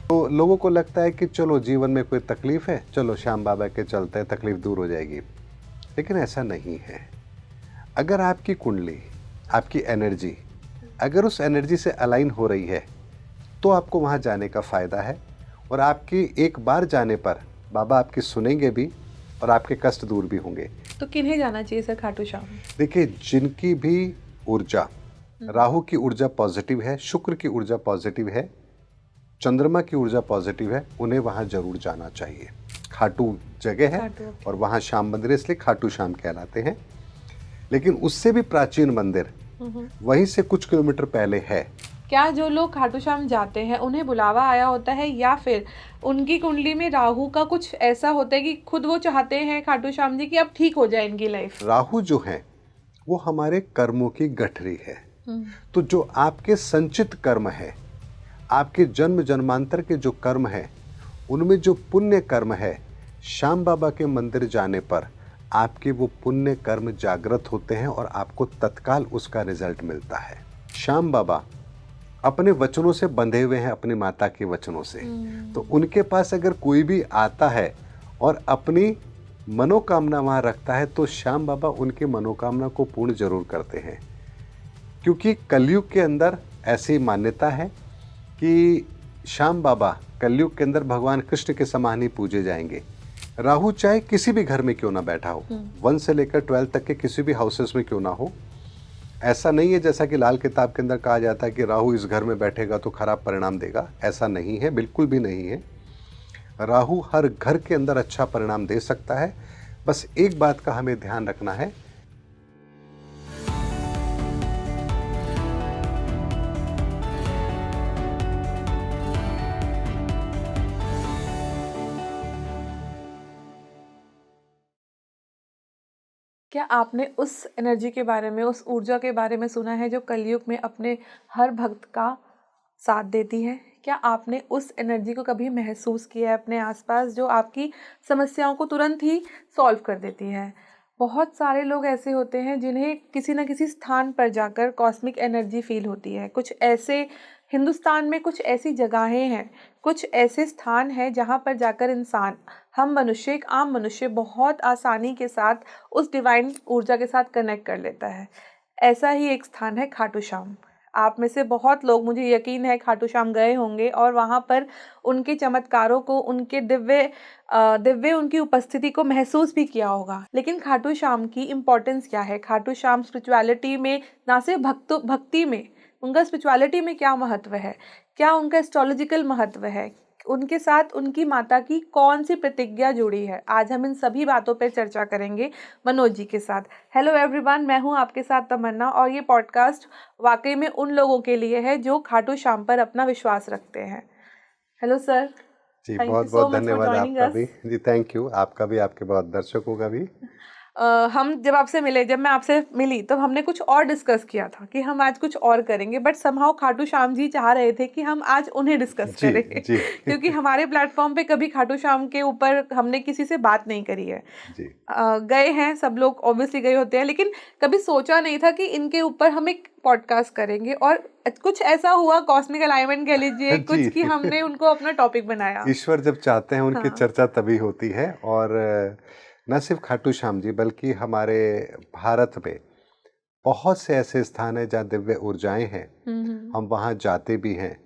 तो लोगों को लगता है कि चलो जीवन में कोई तकलीफ है, चलो श्याम बाबा के चलते तकलीफ दूर हो जाएगी, लेकिन ऐसा नहीं है। अगर आपकी कुंडली, आपकी एनर्जी अगर उस एनर्जी से अलाइन हो रही है तो आपको वहाँ जाने का फ़ायदा है, और आपकी एक बार जाने पर बाबा आपकी सुनेंगे भी और आपके कष्ट दूर भी होंगे। तो किन्हें जाना चाहिए सर खाटू श्याम? देखिए, जिनकी भी ऊर्जा, राहु की ऊर्जा पॉजिटिव है, शुक्र की ऊर्जा पॉजिटिव है, चंद्रमा की ऊर्जा पॉजिटिव है, उन्हें वहाँ जरूर जाना चाहिए। खाटू जगह है और वहाँ श्याम मंदिर इसलिए खाटू श्याम कहलाते हैं। लेकिन उससे भी प्राचीन मंदिर वहीं से कुछ किलोमीटर पहले है। क्या जो लोग खाटू श्याम जाते हैं उन्हें बुलावा आया होता है, या फिर उनकी कुंडली में राहु का कुछ ऐसा होता है कि खुद वो चाहते हैं खाटू श्याम जी कि अब ठीक हो जाए इनकी लाइफ? राहु जो है वो हमारे कर्मों की गठरी है। तो जो आपके संचित कर्म है, आपके जन्म जन्मांतर के जो कर्म है, उनमें जो पुण्य कर्म है, श्याम बाबा के मंदिर जाने पर आपके वो पुण्य कर्म जागृत होते हैं और आपको तत्काल उसका रिजल्ट मिलता है। श्याम बाबा अपने वचनों से बंधे हुए हैं, अपनी माता के वचनों से। तो उनके पास अगर कोई भी आता है और अपनी मनोकामना वहाँ रखता है तो श्याम बाबा उनकी मनोकामना को पूर्ण जरूर करते हैं। क्योंकि कलयुग के अंदर ऐसी मान्यता है कि श्याम बाबा कलयुग के अंदर भगवान कृष्ण के समान ही पूजे जाएंगे। राहु चाहे किसी भी घर में क्यों ना बैठा हो, 1 से लेकर 12 तक के किसी भी हाउसेस में क्यों ना हो, ऐसा नहीं है जैसा कि लाल किताब के अंदर कहा जाता है कि राहु इस घर में बैठेगा तो खराब परिणाम देगा। ऐसा नहीं है, बिल्कुल भी नहीं है। राहु हर घर के अंदर अच्छा परिणाम दे सकता है। बस एक बात का हमें ध्यान रखना है, क्या आपने उस एनर्जी के बारे में, उस ऊर्जा के बारे में सुना है जो कलयुग में अपने हर भक्त का साथ देती है? क्या आपने उस एनर्जी को कभी महसूस किया है अपने आसपास, जो आपकी समस्याओं को तुरंत ही सॉल्व कर देती है? बहुत सारे लोग ऐसे होते हैं जिन्हें किसी न किसी स्थान पर जाकर कॉस्मिक एनर्जी फील होती है। कुछ ऐसे हिंदुस्तान में कुछ ऐसी जगहें हैं, कुछ ऐसे स्थान हैं जहाँ पर जाकर इंसान, हम मनुष्य, एक आम मनुष्य बहुत आसानी के साथ उस डिवाइन ऊर्जा के साथ कनेक्ट कर लेता है। ऐसा ही एक स्थान है खाटू श्याम। आप में से बहुत लोग, मुझे यकीन है, खाटू श्याम गए होंगे और वहाँ पर उनके चमत्कारों को, उनके दिव्य उनकी उपस्थिति को महसूस भी किया होगा। लेकिन खाटू श्याम की इम्पोर्टेंस क्या है? खाटू श्याम स्पिरिचुअलिटी में, ना सिर्फ भक्ति में, उनका स्पिरिचुअलिटी में क्या महत्व है, क्या उनका एस्ट्रोलॉजिकल महत्व है, उनके साथ उनकी माता की कौन सी प्रतिज्ञा जुड़ी है, आज हम इन सभी बातों पर चर्चा करेंगे मनोज जी के साथ। हेलो एवरीवन, मैं हूं आपके साथ तमन्ना और ये पॉडकास्ट वाकई में उन लोगों के लिए है जो खाटू श्याम पर अपना विश्वास रखते हैं। Hello sir. जी बहुत बहुत धन्यवाद आपका भी। जी थैंक यू, आपका भी, आपके बहुत दर्शकों का भी। हम जब मैं आपसे मिली तो हमने कुछ और डिस्कस किया था कि हम आज कुछ और करेंगे, बट समहाउ खाटू श्याम जी चाह रहे थे कि हम आज उन्हें डिस्कस करें। जी। क्योंकि हमारे प्लेटफॉर्म पे कभी खाटू श्याम के ऊपर हमने किसी से बात नहीं करी है। जी। गए हैं सब लोग, ऑब्वियसली गए होते हैं, लेकिन कभी सोचा नहीं था कि इनके ऊपर हम एक पॉडकास्ट करेंगे। और कुछ ऐसा हुआ, कॉस्मिक अलाइनमेंट कह लीजिए कुछ, कि हमने उनको अपना टॉपिक बनाया। ईश्वर जब चाहते हैं उनकी चर्चा तभी होती है। और न सिर्फ खाटू श्याम जी बल्कि हमारे भारत में बहुत से ऐसे स्थान हैं जहाँ दिव्य ऊर्जाएं हैं, हम वहाँ जाते भी हैं।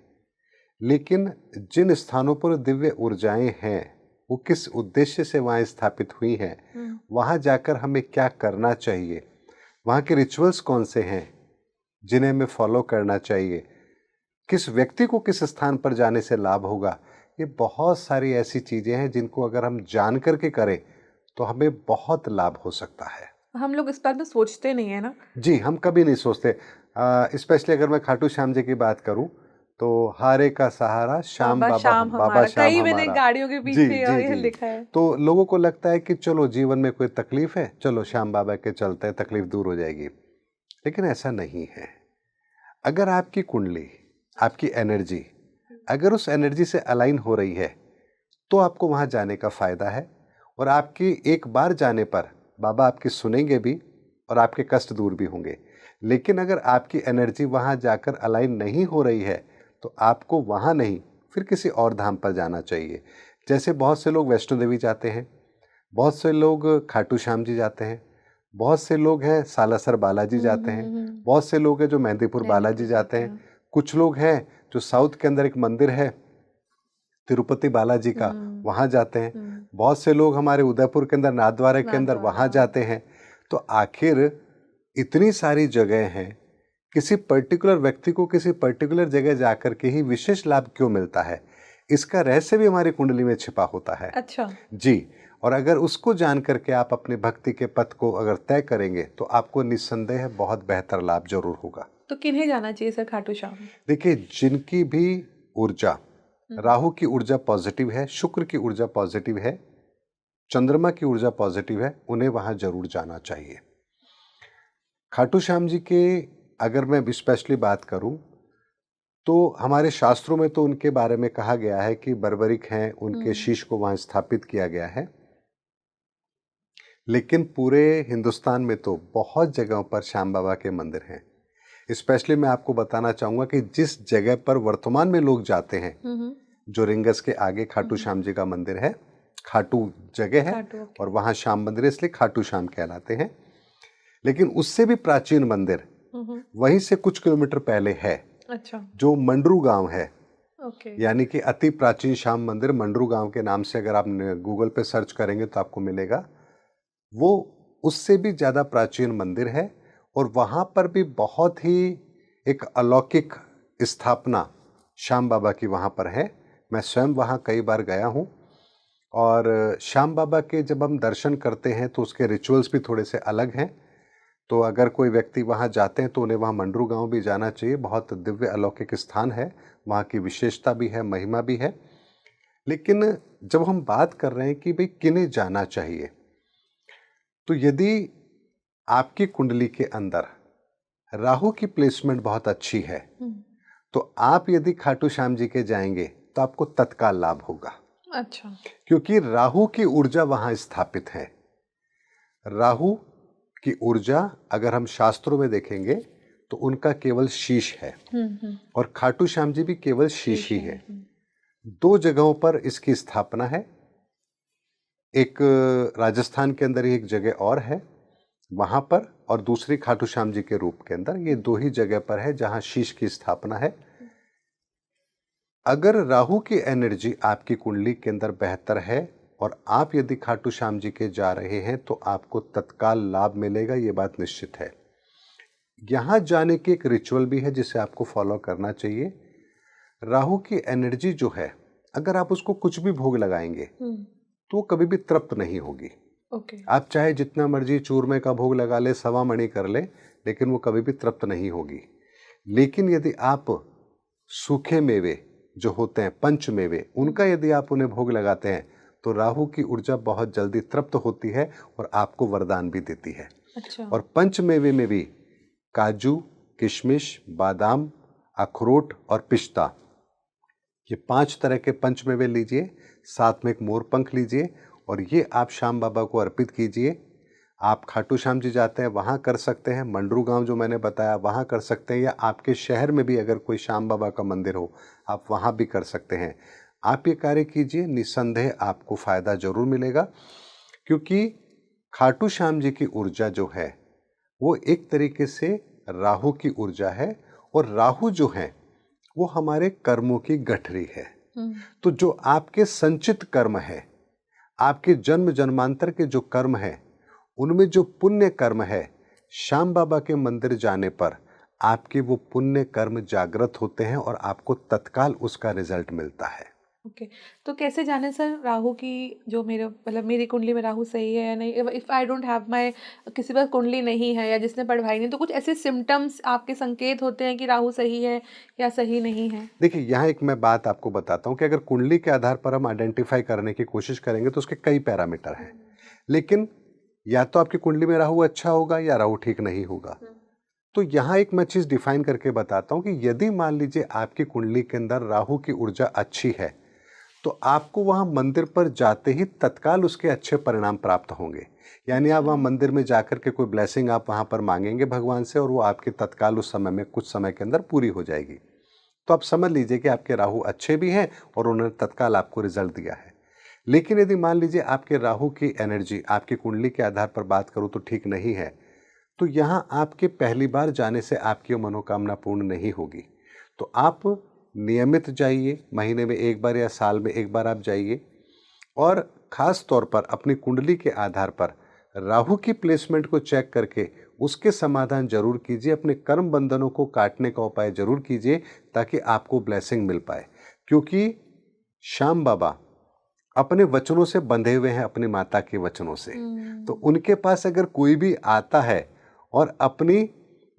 लेकिन जिन स्थानों पर दिव्य ऊर्जाएं हैं वो किस उद्देश्य से वहाँ स्थापित हुई हैं, वहाँ जाकर हमें क्या करना चाहिए, वहाँ के रिचुअल्स कौन से हैं जिन्हें हमें फॉलो करना चाहिए, किस व्यक्ति को किस स्थान पर जाने से लाभ होगा, ये बहुत सारी ऐसी चीज़ें हैं जिनको अगर हम जान करके करें तो हमें बहुत लाभ हो सकता है। हम लोग इस बात में सोचते नहीं है ना। जी, हम कभी नहीं सोचते। स्पेशली अगर मैं खाटू श्याम जी की बात करूं तो हारे का सहारा श्याम बाबा श्याम कई मैंने हमारा। गाड़ियों के जी पीछे जी ये जी। लिखा है। तो लोगों को लगता है कि चलो जीवन में कोई तकलीफ है, चलो श्याम बाबा के चलते तकलीफ दूर हो जाएगी, लेकिन ऐसा नहीं है। अगर आपकी कुंडली, आपकी एनर्जी अगर उस एनर्जी से अलाइन हो रही है तो आपको वहाँ जाने का फ़ायदा है, और आपकी एक बार जाने पर बाबा आपकी सुनेंगे भी और आपके कष्ट दूर भी होंगे। लेकिन अगर आपकी एनर्जी वहाँ जाकर अलाइन नहीं हो रही है तो आपको वहाँ नहीं, फिर किसी और धाम पर जाना चाहिए। जैसे बहुत से लोग वैष्णो देवी जाते हैं, बहुत से लोग खाटू श्याम जी जाते हैं, बहुत से लोग हैं सालासर बालाजी जाते हैं, बहुत से लोग हैं जो मेहंदीपुर बालाजी जाते हैं, कुछ लोग हैं जो साउथ के अंदर एक मंदिर है तिरुपति बालाजी का, वहाँ जाते हैं, बहुत से लोग हमारे उदयपुर के अंदर नाथद्वारा के अंदर वहाँ जाते हैं। तो आखिर इतनी सारी जगह हैं, किसी पर्टिकुलर व्यक्ति को किसी पर्टिकुलर जगह जाकर के ही विशेष लाभ क्यों मिलता है, इसका रहस्य भी हमारी कुंडली में छिपा होता है। अच्छा जी, और अगर उसको जान करके आप अपने भक्ति के पथ को अगर तय करेंगे तो आपको निस्संदेह बहुत बेहतर लाभ जरूर होगा। तो किन्हें जाना चाहिए सर खाटू श्याम? देखिए, जिनकी भी ऊर्जा, राहु की ऊर्जा पॉजिटिव है, शुक्र की ऊर्जा पॉजिटिव है, चंद्रमा की ऊर्जा पॉजिटिव है, उन्हें वहां जरूर जाना चाहिए। खाटू श्याम जी के अगर मैं स्पेशली बात करूं तो हमारे शास्त्रों में तो उनके बारे में कहा गया है कि बर्बरिक हैं, उनके शीश को वहां स्थापित किया गया है। लेकिन पूरे हिंदुस्तान में तो बहुत जगहों पर श्याम बाबा के मंदिर हैं। स्पेशली मैं आपको बताना चाहूंगा कि जिस जगह पर वर्तमान में लोग जाते हैं, जो रिंगस के आगे खाटू श्याम जी का मंदिर है, खाटू जगह है और वहां श्याम मंदिर इसलिए खाटू श्याम कहलाते हैं। लेकिन उससे भी प्राचीन मंदिर वहीं से कुछ किलोमीटर पहले है। अच्छा। जो मंडरू गांव है, ओके। यानी कि अति प्राचीन श्याम मंदिर मंडरू गांव के नाम से अगर आप गूगल पे सर्च करेंगे तो आपको मिलेगा। वो उससे भी ज्यादा प्राचीन मंदिर है और वहां पर भी बहुत ही एक अलौकिक स्थापना श्याम बाबा की वहां पर है। मैं स्वयं वहां कई बार गया हूं और श्याम बाबा के जब हम दर्शन करते हैं तो उसके रिचुअल्स भी थोड़े से अलग हैं। तो अगर कोई व्यक्ति वहां जाते हैं तो उन्हें वहां मंडरू गांव भी जाना चाहिए। बहुत दिव्य अलौकिक स्थान है, वहां की विशेषता भी है, महिमा भी है। लेकिन जब हम बात कर रहे हैं कि भाई किन्हें जाना चाहिए, तो यदि आपकी कुंडली के अंदर राहु की प्लेसमेंट बहुत अच्छी है तो आप यदि खाटू श्याम जी के जाएंगे तो आपको तत्काल लाभ होगा। अच्छा। क्योंकि राहु की ऊर्जा वहां स्थापित है। राहु की ऊर्जा अगर हम शास्त्रों में देखेंगे तो उनका केवल शीश है और खाटू श्याम जी भी केवल शीश ही है। दो जगहों पर इसकी स्थापना है, एक राजस्थान के अंदर ही एक जगह और है वहां पर, और दूसरी खाटू श्याम जी के रूप के अंदर। ये दो ही जगह पर है जहां शीश की स्थापना है। अगर राहु की एनर्जी आपकी कुंडली के अंदर बेहतर है और आप यदि खाटू श्याम जी के जा रहे हैं तो आपको तत्काल लाभ मिलेगा, ये बात निश्चित है। यहां जाने की एक रिचुअल भी है जिसे आपको फॉलो करना चाहिए। राहु की एनर्जी जो है, अगर आप उसको कुछ भी भोग लगाएंगे तो वो कभी भी तृप्त नहीं होगी। आप चाहे जितना मर्जी चूरमे का भोग लगा ले, सवा मणि कर ले, लेकिन वो कभी भी तृप्त नहीं होगी। लेकिन यदि आप सूखे मेवे जो होते हैं, पंच मेवे, उनका यदि आप उन्हें भोग लगाते हैं तो राहु की ऊर्जा बहुत जल्दी तृप्त होती है और आपको वरदान भी देती है। अच्छा। और पंच मेवे में भी काजू, किशमिश, बादाम, अखरोट और पिस्ता, ये 5 तरह के पंच मेवे लीजिए, साथ में एक मोरपंख लीजिए और ये आप श्याम बाबा को अर्पित कीजिए। आप खाटू श्याम जी जाते हैं वहाँ कर सकते हैं, मंडरू गांव जो मैंने बताया वहाँ कर सकते हैं, या आपके शहर में भी अगर कोई श्याम बाबा का मंदिर हो आप वहाँ भी कर सकते हैं। आप ये कार्य कीजिए, निस्संदेह आपको फ़ायदा जरूर मिलेगा। क्योंकि खाटू श्याम जी की ऊर्जा जो है वो एक तरीके से राहु की ऊर्जा है और राहु जो है वो हमारे कर्मों की गठरी है। तो जो आपके संचित कर्म है, आपके जन्म जन्मांतर के जो कर्म है, उनमें जो पुण्य कर्म है, श्याम बाबा के मंदिर जाने पर आपके वो पुण्य कर्म जागृत होते हैं और आपको तत्काल उसका रिजल्ट मिलता है। ओके। तो कैसे जाने सर राहु की, जो मेरे मतलब मेरी कुंडली में राहु सही है या नहीं? If I don't have my, किसी पास कुंडली नहीं है या जिसने पढ़वाई नहीं, तो कुछ ऐसे सिम्टम्स आपके संकेत होते हैं कि राहु सही है या सही नहीं है? देखिए, यहाँ एक मैं बात आपको बताता हूँ कि अगर कुंडली के आधार पर हम आइडेंटिफाई करने की कोशिश करेंगे तो उसके कई पैरामीटर हैं। लेकिन या तो आपकी कुंडली में राहु अच्छा होगा या राहु ठीक नहीं होगा। तो यहाँ एक मैं चीज़ डिफाइन करके बताता हूँ कि यदि मान लीजिए आपकी कुंडली के अंदर राहु की ऊर्जा अच्छी है तो आपको वहाँ मंदिर पर जाते ही तत्काल उसके अच्छे परिणाम प्राप्त होंगे। यानी आप वहाँ मंदिर में जाकर के कोई ब्लेसिंग आप वहाँ पर मांगेंगे भगवान से और वो आपके तत्काल उस समय में कुछ समय के अंदर पूरी हो जाएगी। तो आप समझ लीजिए कि आपके राहु अच्छे भी हैं और उन्होंने तत्काल आपको रिजल्ट दिया है। लेकिन यदि मान लीजिए आपके राहु की एनर्जी आपकी कुंडली के आधार पर बात करूं तो ठीक नहीं है, तो यहाँ आपके पहली बार जाने से आपकी मनोकामना पूर्ण नहीं होगी। तो आप नियमित जाइए, महीने में एक बार या साल में एक बार आप जाइए और ख़ास तौर पर अपनी कुंडली के आधार पर राहु की प्लेसमेंट को चेक करके उसके समाधान जरूर कीजिए। अपने कर्म बंधनों को काटने का उपाय जरूर कीजिए ताकि आपको ब्लेसिंग मिल पाए, क्योंकि श्याम बाबा अपने वचनों से बंधे हुए हैं, अपनी माता के वचनों से। तो उनके पास अगर कोई भी आता है और अपनी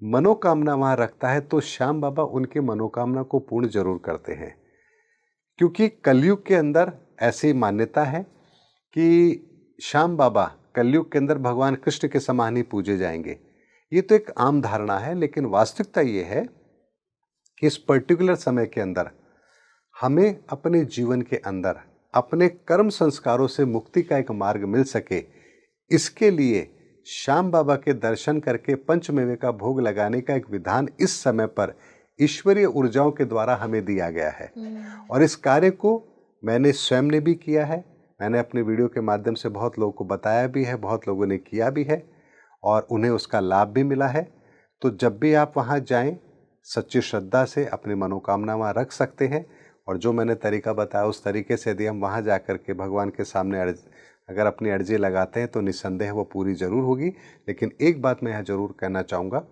मनोकामना वहां रखता है तो श्याम बाबा उनके मनोकामना को पूर्ण जरूर करते हैं, क्योंकि कलयुग के अंदर ऐसी मान्यता है कि श्याम बाबा कलयुग के अंदर भगवान कृष्ण के समान ही पूजे जाएंगे। ये तो एक आम धारणा है, लेकिन वास्तविकता ये है कि इस पर्टिकुलर समय के अंदर हमें अपने जीवन के अंदर अपने कर्म संस्कारों से मुक्ति का एक मार्ग मिल सके, इसके लिए श्याम बाबा के दर्शन करके पंचमेवे का भोग लगाने का एक विधान इस समय पर ईश्वरीय ऊर्जाओं के द्वारा हमें दिया गया है। और इस कार्य को मैंने स्वयं ने भी किया है, मैंने अपने वीडियो के माध्यम से बहुत लोगों को बताया भी है, बहुत लोगों ने किया भी है और उन्हें उसका लाभ भी मिला है। तो जब भी आप वहाँ जाएं, सच्ची श्रद्धा से अपनी मनोकामना वहाँ रख सकते हैं और जो मैंने तरीका बताया उस तरीके से यदि हम वहाँ जा कर के भगवान के सामने अगर अपनी अर्जी लगाते हैं तो निस्संदेह वो पूरी जरूर होगी। लेकिन एक बात मैं यहाँ जरूर कहना चाहूँगा,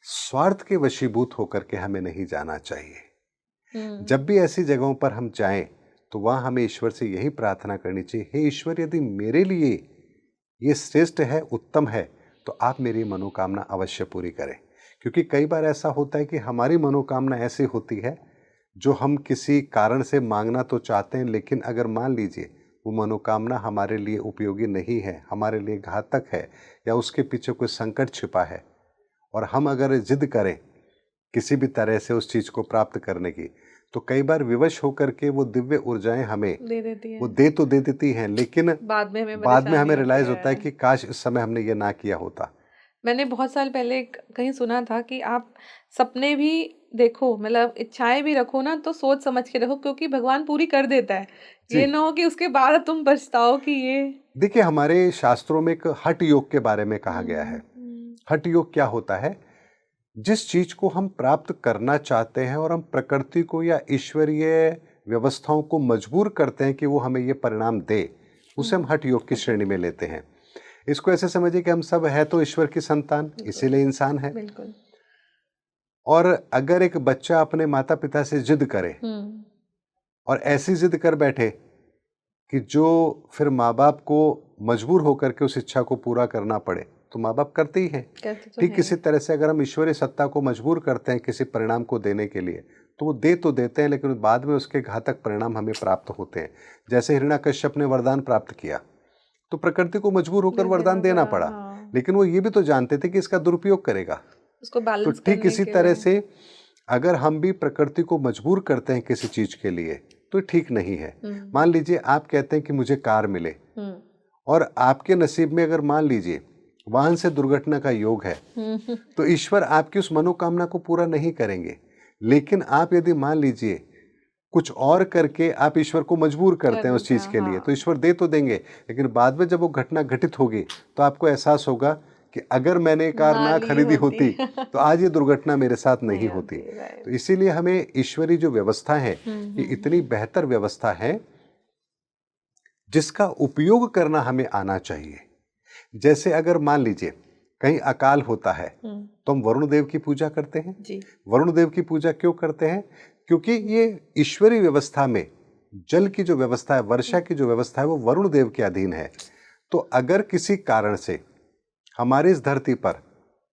स्वार्थ के वशीभूत होकर के हमें नहीं जाना चाहिए। जब भी ऐसी जगहों पर हम जाएं तो वहाँ हमें ईश्वर से यही प्रार्थना करनी चाहिए, हे ईश्वर, यदि मेरे लिए ये श्रेष्ठ है, उत्तम है, तो आप मेरी मनोकामना अवश्य पूरी करें। क्योंकि कई बार ऐसा होता है कि हमारी मनोकामना ऐसी होती है जो हम किसी कारण से मांगना तो चाहते हैं, लेकिन अगर मान लीजिए वो मनोकामना हमारे लिए उपयोगी नहीं है, हमारे लिए घातक है या उसके पीछे कोई संकट छिपा है और हम अगर जिद करें किसी भी तरह से उस चीज़ को प्राप्त करने की, तो कई बार विवश होकर के वो दिव्य ऊर्जाएं हमें दे देती हैं। वो दे देती हैं, लेकिन बाद में हमें रियलाइज होता है कि काश इस समय हमने ये ना किया होता। मैंने बहुत साल पहले कहीं सुना था कि आप सपने भी देखो, मतलब इच्छाएं भी रखो ना, तो सोच समझ के रखो, क्योंकि भगवान पूरी कर देता है। ये ना हो कि उसके बाद तुम पछताओ कि ये। देखिए, हमारे शास्त्रों में एक हठ योग के बारे में कहा गया है। हठ योग क्या होता है? जिस चीज को हम प्राप्त करना चाहते हैं और हम प्रकृति को या ईश्वरीय व्यवस्थाओं को मजबूर करते हैं कि वो हमें ये परिणाम दे, उसे हम हठ योग की श्रेणी में लेते हैं। इसको ऐसे समझिए कि हम सब है तो ईश्वर की संतान, इसीलिए इंसान है। बिल्कुल। और अगर एक बच्चा अपने माता पिता से जिद करे और ऐसी जिद कर बैठे कि जो फिर माँ बाप को मजबूर होकर के उस इच्छा को पूरा करना पड़े, तो माँ बाप करते ही हैं। ठीक किसी तरह से अगर हम ईश्वरीय सत्ता को मजबूर करते हैं किसी परिणाम को देने के लिए, तो वो दे तो देते हैं, लेकिन बाद में उसके घातक परिणाम हमें प्राप्त होते हैं। जैसे हिरण्याकश्यप ने वरदान प्राप्त किया तो प्रकृति को मजबूर होकर वरदान देना पड़ा, लेकिन वो ये भी तो जानते थे कि इसका दुरुपयोग करेगा। उसको बैलेंस तो ठीक इसी तरह से अगर हम भी प्रकृति को मजबूर करते हैं किसी चीज के लिए तो ठीक नहीं है। मान लीजिए आप कहते हैं कि मुझे कार मिले और आपके नसीब में अगर मान लीजिए वाहन से दुर्घटना का योग है, तो ईश्वर आपकी उस मनोकामना को पूरा नहीं करेंगे। लेकिन आप यदि मान लीजिए कुछ और करके आप ईश्वर को मजबूर करते हैं उस चीज के लिए, तो ईश्वर दे तो देंगे, लेकिन बाद में जब वो घटना घटित होगी तो आपको एहसास होगा कि अगर मैंने कार ना खरीदी होती तो आज ये दुर्घटना मेरे साथ नहीं होती। तो इसीलिए हमें ईश्वरी जो व्यवस्था है ये इतनी बेहतर व्यवस्था है जिसका उपयोग करना हमें आना चाहिए। जैसे अगर मान लीजिए कहीं अकाल होता है तो हम वरुण देव की पूजा करते हैं जी। वरुण देव की पूजा क्यों करते हैं? क्योंकि ये ईश्वरीय व्यवस्था में जल की जो व्यवस्था है, वर्षा की जो व्यवस्था है, वो वरुण देव के अधीन है। तो अगर किसी कारण से हमारे इस धरती पर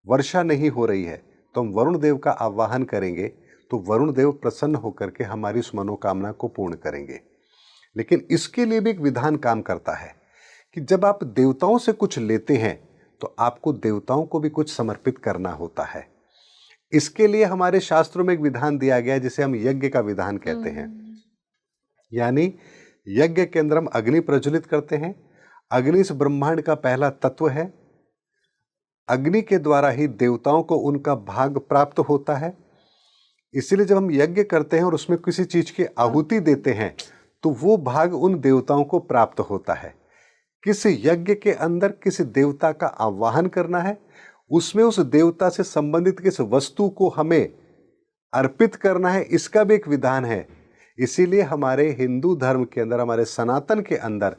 वर्षा नहीं हो रही है तो हम वरुण देव का आवाहन करेंगे, तो वरुण देव प्रसन्न होकर के हमारी उस मनोकामना को पूर्ण करेंगे। लेकिन इसके लिए भी एक विधान काम करता है कि जब आप देवताओं से कुछ लेते हैं तो आपको देवताओं को भी कुछ समर्पित करना होता है। इसके लिए हमारे शास्त्रों में एक विधान दिया गया है जिसे हम यज्ञ का विधान कहते हैं। यानी यज्ञ के अंदर हम अग्नि प्रज्वलित करते हैं। अग्नि इस ब्रह्मांड का पहला तत्व है। अग्नि के द्वारा ही देवताओं को उनका भाग प्राप्त होता है। इसीलिए जब हम यज्ञ करते हैं और उसमें किसी चीज की आहुति देते हैं तो वो भाग उन देवताओं को प्राप्त होता है। किस यज्ञ के अंदर किस देवता का आवाहन करना है, उसमें उस देवता से संबंधित किस वस्तु को हमें अर्पित करना है, इसका भी एक विधान है। इसीलिए हमारे हिंदू धर्म के अंदर, हमारे सनातन के अंदर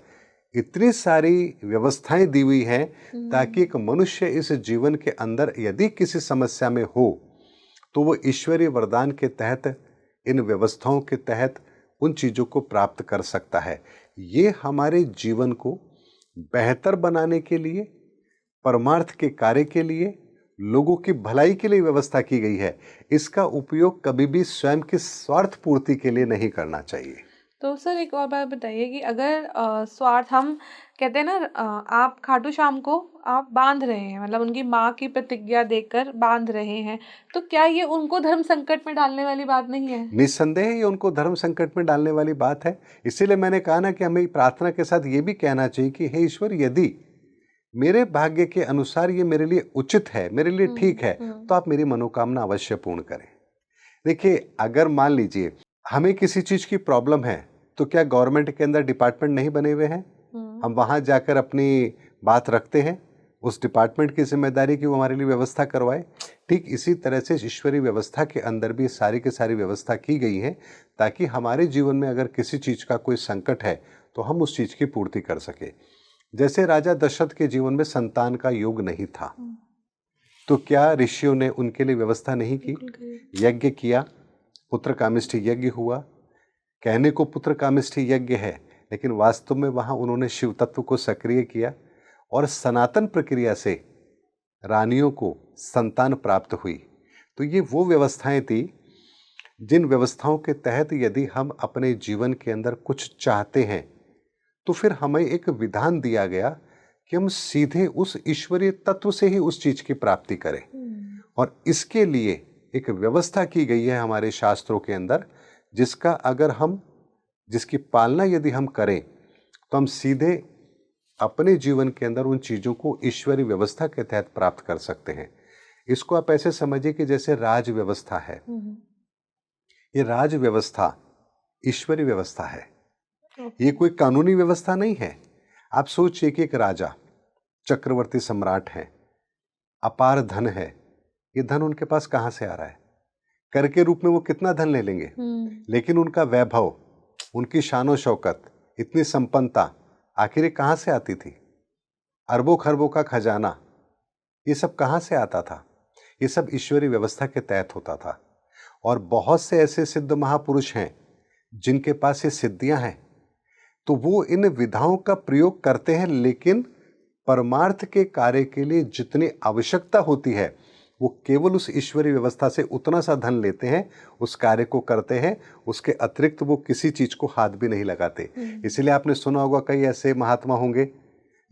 इतनी सारी व्यवस्थाएं दी हुई हैं ताकि एक मनुष्य इस जीवन के अंदर यदि किसी समस्या में हो तो वो ईश्वरीय वरदान के तहत, इन व्यवस्थाओं के तहत उन चीज़ों को प्राप्त कर सकता है। ये हमारे जीवन को बेहतर बनाने के लिए, परमार्थ के कार्य के लिए, लोगों की भलाई के लिए व्यवस्था की गई है। इसका उपयोग कभी भी स्वयं की स्वार्थ पूर्ति के लिए नहीं करना चाहिए। तो सर एक और बात बताइए कि अगर स्वार्थ, हम कहते हैं ना, आप खाटू श्याम को आप बांध रहे हैं, मतलब उनकी माँ की प्रतिज्ञा देकर बांध रहे हैं, तो क्या ये उनको धर्म संकट में डालने वाली बात नहीं है? निस्संदेह ये उनको धर्म संकट में डालने वाली बात है। इसीलिए मैंने कहा ना कि हमें प्रार्थना के साथ ये भी कहना चाहिए कि हे ईश्वर, यदि मेरे भाग्य के अनुसार ये मेरे लिए उचित है, मेरे लिए ठीक है, तो आप मेरी मनोकामना अवश्य पूर्ण करें। देखिए, अगर मान लीजिए हमें किसी चीज की प्रॉब्लम है तो क्या गवर्नमेंट के अंदर डिपार्टमेंट नहीं बने हुए हैं? हम वहां जाकर अपनी बात रखते हैं, उस डिपार्टमेंट की जिम्मेदारी कि वो हमारे लिए व्यवस्था करवाए। ठीक इसी तरह से ईश्वरीय व्यवस्था के अंदर भी सारी की सारी व्यवस्था की गई है ताकि हमारे जीवन में अगर किसी चीज का कोई संकट है तो हम उस चीज की पूर्ति कर सके। जैसे राजा दशरथ के जीवन में संतान का योग नहीं था, तो क्या ऋषियों ने उनके लिए व्यवस्था नहीं की? यज्ञ किया, पुत्र कामिष्ठी यज्ञ हुआ। कहने को पुत्र कामिष्ठी यज्ञ है, लेकिन वास्तव में वहां उन्होंने शिव तत्व को सक्रिय किया और सनातन प्रक्रिया से रानियों को संतान प्राप्त हुई। तो ये वो व्यवस्थाएं थी जिन व्यवस्थाओं के तहत यदि हम अपने जीवन के अंदर कुछ चाहते हैं तो फिर हमें एक विधान दिया गया कि हम सीधे उस ईश्वरीय तत्व से ही उस चीज की प्राप्ति करें। और इसके लिए एक व्यवस्था की गई है हमारे शास्त्रों के अंदर, जिसकी पालना यदि हम करें तो हम सीधे अपने जीवन के अंदर उन चीजों को ईश्वरीय व्यवस्था के तहत प्राप्त कर सकते हैं। इसको आप ऐसे समझिए कि जैसे राज व्यवस्था है, ये राज व्यवस्था ईश्वरीय व्यवस्था है, ये कोई कानूनी व्यवस्था नहीं है। आप सोचिए कि एक राजा, चक्रवर्ती सम्राट है, अपार धन है, ये धन उनके पास कहां से आ रहा है? कर के रूप में वो कितना धन ले लेंगे, लेकिन उनका वैभव, उनकी शानो शौकत, इतनी संपन्नता आखिर कहां से आती थी? अरबों खरबों का खजाना, ये सब कहां से आता था? ये सब ईश्वरीय व्यवस्था के तहत होता था। और बहुत से ऐसे सिद्ध महापुरुष हैं जिनके पास ये सिद्धियां हैं, तो वो इन विधाओं का प्रयोग करते हैं, लेकिन परमार्थ के कार्य के लिए जितनी आवश्यकता होती है वो केवल उस ईश्वरीय व्यवस्था से उतना सा धन लेते हैं, उस कार्य को करते हैं, उसके अतिरिक्त वो किसी चीज को हाथ भी नहीं लगाते। इसलिए आपने सुना होगा कई ऐसे महात्मा होंगे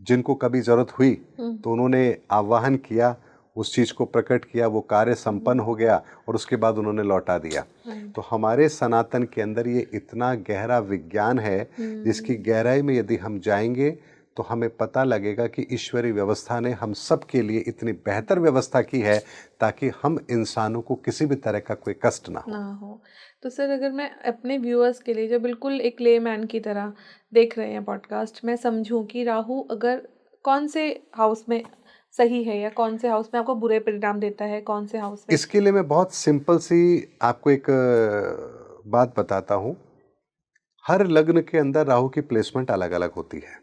जिनको कभी जरूरत हुई तो उन्होंने आवाहन किया, उस चीज को प्रकट किया, वो कार्य संपन्न हो गया और उसके बाद उन्होंने लौटा दिया। तो हमारे सनातन के अंदर ये इतना गहरा विज्ञान है जिसकी गहराई में यदि हम जाएंगे तो हमें पता लगेगा कि ईश्वरीय व्यवस्था ने हम सब के लिए इतनी बेहतर व्यवस्था की है ताकि हम इंसानों को किसी भी तरह का कोई कष्ट ना हो। तो सर, अगर मैं अपने व्यूअर्स के लिए, जो बिल्कुल एक लेमैन की तरह देख रहे हैं पॉडकास्ट, मैं समझूं कि राहु अगर कौन से हाउस में सही है या कौन से हाउस में आपको बुरे परिणाम देता है, कौन से हाउस में? इसके लिए मैं बहुत सिंपल सी आपको एक बात बताता हूं। हर लग्न के अंदर राहु की प्लेसमेंट अलग अलग होती है।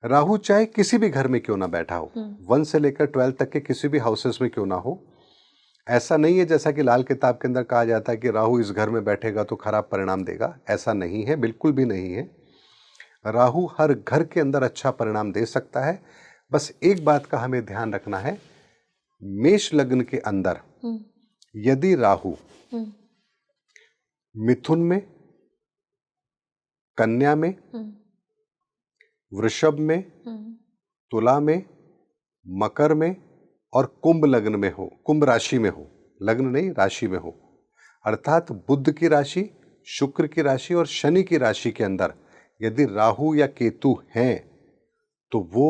राहु चाहे किसी भी घर में क्यों ना बैठा हो, 1 से लेकर 12 तक के किसी भी हाउसेस में क्यों ना हो, ऐसा नहीं है जैसा कि लाल किताब के अंदर कहा जाता है कि राहु इस घर में बैठेगा तो खराब परिणाम देगा। ऐसा नहीं है, बिल्कुल भी नहीं है। राहु हर घर के अंदर अच्छा परिणाम दे सकता है। बस एक बात का हमें ध्यान रखना है, मेष लग्न के अंदर यदि राहु मिथुन में, कन्या में, वृषभ में, तुला में, मकर में और कुंभ लग्न में हो, कुंभ राशि में हो, लग्न नहीं राशि में हो, अर्थात बुध की राशि, शुक्र की राशि और शनि की राशि के अंदर यदि राहु या केतु हैं तो वो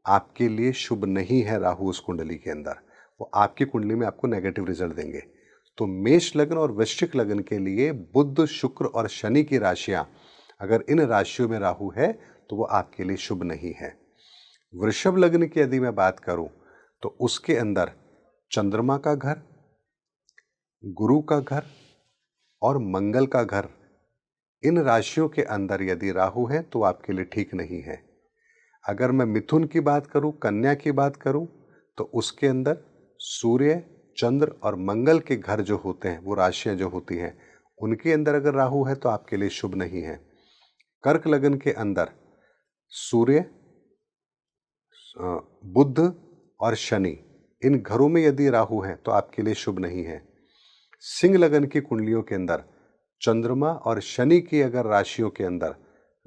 आपके लिए शुभ नहीं है। राहु उस कुंडली के अंदर वो आपकी कुंडली में आपको नेगेटिव रिजल्ट देंगे। तो मेष लग्न और वृश्चिक लग्न के लिए बुध, शुक्र और शनि की राशियां, अगर इन राशियों में राहु है तो वो आपके लिए शुभ नहीं है। वृषभ लग्न की यदि मैं बात करूं तो उसके अंदर चंद्रमा का घर, गुरु का घर और मंगल का घर, इन राशियों के अंदर यदि राहु है तो आपके लिए ठीक नहीं है। अगर मैं मिथुन की बात करूं, कन्या की बात करूं, तो उसके अंदर सूर्य, चंद्र और मंगल के घर जो होते हैं, वो राशियां जो होती हैं, उनके अंदर अगर राहु है तो आपके लिए शुभ नहीं है। कर्क लग्न के अंदर सूर्य, बुध और शनि, इन घरों में यदि राहु है तो आपके लिए शुभ नहीं है। सिंह लग्न की कुंडलियों के अंदर चंद्रमा और शनि की अगर राशियों के अंदर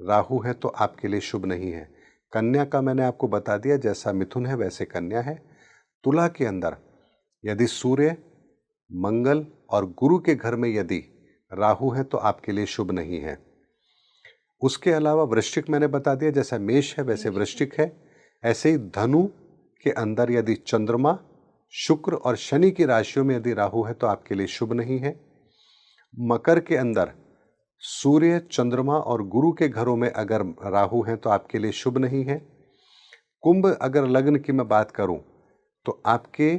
राहु है तो आपके लिए शुभ नहीं है। कन्या का मैंने आपको बता दिया, जैसा मिथुन है वैसे कन्या है। तुला के अंदर यदि सूर्य, मंगल और गुरु के घर में यदि राहु है तो आपके लिए शुभ नहीं है। उसके अलावा वृश्चिक मैंने बता दिया, जैसा मेष है वैसे वृश्चिक है। ऐसे ही धनु के अंदर यदि चंद्रमा, शुक्र और शनि की राशियों में यदि राहु है तो आपके लिए शुभ नहीं है। मकर के अंदर सूर्य, चंद्रमा और गुरु के घरों में अगर राहु है तो आपके लिए शुभ नहीं है। कुंभ अगर लग्न की मैं बात करूं तो आपके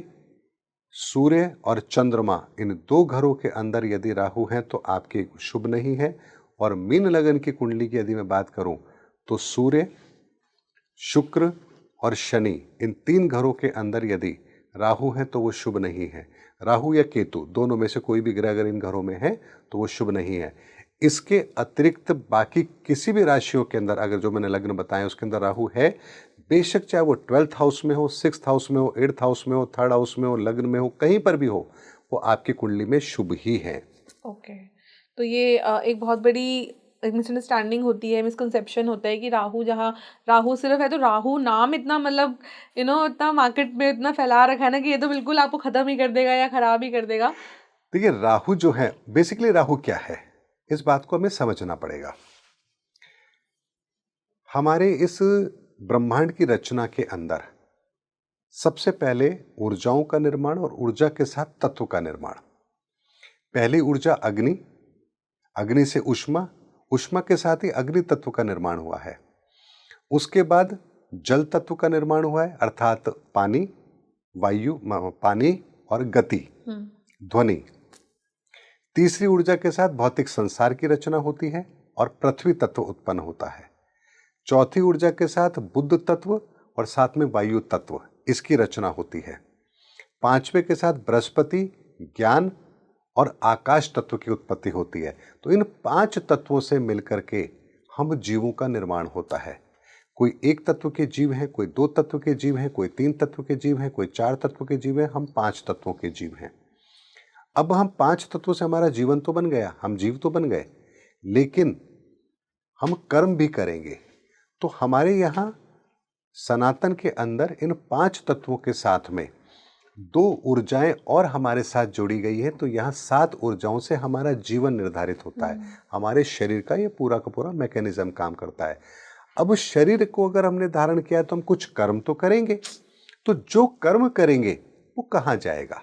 सूर्य और चंद्रमा, इन दो घरों के अंदर यदि राहु है तो आपके शुभ नहीं है। और मीन लग्न की कुंडली की यदि मैं बात करूं तो सूर्य, शुक्र और शनि, इन तीन घरों के अंदर यदि राहु है तो वो शुभ नहीं है। राहु या केतु दोनों में से कोई भी ग्रह अगर इन घरों में है तो वो शुभ नहीं है। इसके अतिरिक्त बाकी किसी भी राशियों के अंदर अगर जो मैंने लग्न बताए उसके अंदर राहु है, बेशक चाहे वो 12th हाउस में हो, 6th हाउस में हो, 8th हाउस में हो, 3rd हाउस में हो, लग्न में हो, कहीं पर भी हो, वो आपकी कुंडली में शुभ ही है। ओके। तो ये एक बहुत बड़ी मिसअंडरस्टैंडिंग होती है, मिसकंसेप्शन होता है कि राहु, जहाँ राहु सिर्फ है तो राहु नाम इतना मतलब इतना मार्केट में इतना फैला रखा है ना कि ये तो बिल्कुल आपको खत्म ही कर देगा या खराब ही कर देगा। देखिए राहु जो है, बेसिकली राहु क्या है, इस बात को हमें समझना पड़ेगा। हमारे इस ब्रह्मांड की रचना के अंदर सबसे पहले ऊर्जाओं का निर्माण और ऊर्जा के साथ तत्व का निर्माण। पहली ऊर्जा अग्नि, अग्नि से उष्मा, उष्मा के साथ ही अग्नि तत्व का निर्माण हुआ है। उसके बाद जल तत्व का निर्माण हुआ है, अर्थात पानी, वायु, पानी और गति, ध्वनि। तीसरी ऊर्जा के साथ भौतिक संसार की रचना होती है और पृथ्वी तत्व उत्पन्न होता है। चौथी ऊर्जा के साथ बुध तत्व और साथ में वायु तत्व, इसकी रचना होती है। पांचवे के साथ बृहस्पति, ज्ञान और आकाश तत्व की उत्पत्ति होती है। तो इन 5 तत्वों से मिलकर के हम जीवों का निर्माण होता है। कोई 1 तत्व के जीव हैं, कोई 2 तत्व के जीव हैं, कोई 3 तत्व के जीव हैं, कोई 4 तत्व के जीव हैं, हम 5 तत्वों के जीव हैं। अब हम 5 तत्वों से हमारा जीवन तो बन गया, हम जीव तो बन गए, लेकिन हम कर्म भी करेंगे। तो हमारे यहाँ सनातन के अंदर इन 5 तत्वों के साथ में 2 ऊर्जाएं और हमारे साथ जोड़ी गई है। तो यहाँ 7 ऊर्जाओं से हमारा जीवन निर्धारित होता है। हमारे शरीर का ये पूरा का पूरा मैकेनिज्म काम करता है। अब उस शरीर को अगर हमने धारण किया तो हम कुछ कर्म तो करेंगे। तो जो कर्म करेंगे वो कहाँ जाएगा?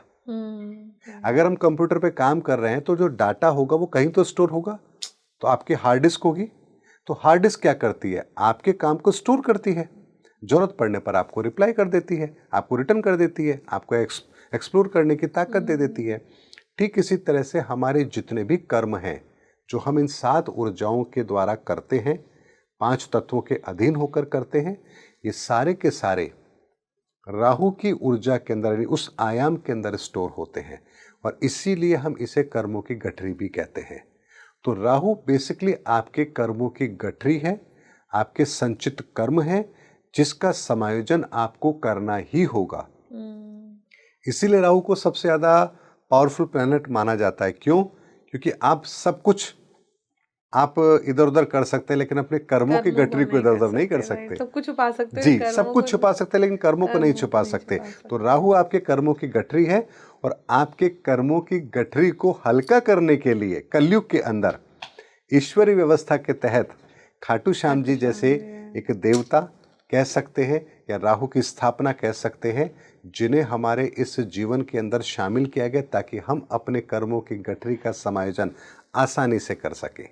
अगर हम कंप्यूटर पे काम कर रहे हैं तो जो डाटा होगा वो कहीं तो स्टोर होगा। तो आपकी हार्ड डिस्क होगी। तो हार्ड डिस्क क्या करती है? आपके काम को स्टोर करती है, जरूरत पड़ने पर आपको रिप्लाई कर देती है, आपको रिटर्न कर देती है, आपको एक्सप्लोर करने की ताकत दे देती है। ठीक इसी तरह से हमारे जितने भी कर्म हैं जो हम इन 7 ऊर्जाओं के द्वारा करते हैं, 5 तत्वों के अधीन होकर करते हैं, ये सारे के सारे राहु की ऊर्जा के अंदर, यानी उस आयाम के अंदर स्टोर होते हैं। और इसीलिए हम इसे कर्मों की गठरी भी कहते हैं। तो राहु बेसिकली आपके कर्मों की गठरी है, आपके संचित कर्म है, जिसका समायोजन आपको करना ही होगा। इसीलिए राहु को सबसे ज्यादा पावरफुल प्लैनेट माना जाता है। क्यों? क्योंकि आप सब कुछ आप इधर उधर कर सकते हैं, लेकिन अपने कर्मों की गठरी को इधर उधर नहीं कर सकते। सब कुछ छुपा सकते हैं, जी, सब कुछ छुपा सकते हैं, लेकिन कर्मों को नहीं छुपा सकते। तो राहु आपके कर्मों की गठरी है, और आपके कर्मों की गठरी को हल्का करने के लिए कलयुग के अंदर ईश्वरीय व्यवस्था के तहत खाटू श्याम जी जैसे एक देवता कह सकते हैं या राहु की स्थापना कह सकते हैं, जिन्हें हमारे इस जीवन के अंदर शामिल किया गया ताकि हम अपने कर्मों की गठरी का समायोजन आसानी से कर सकें।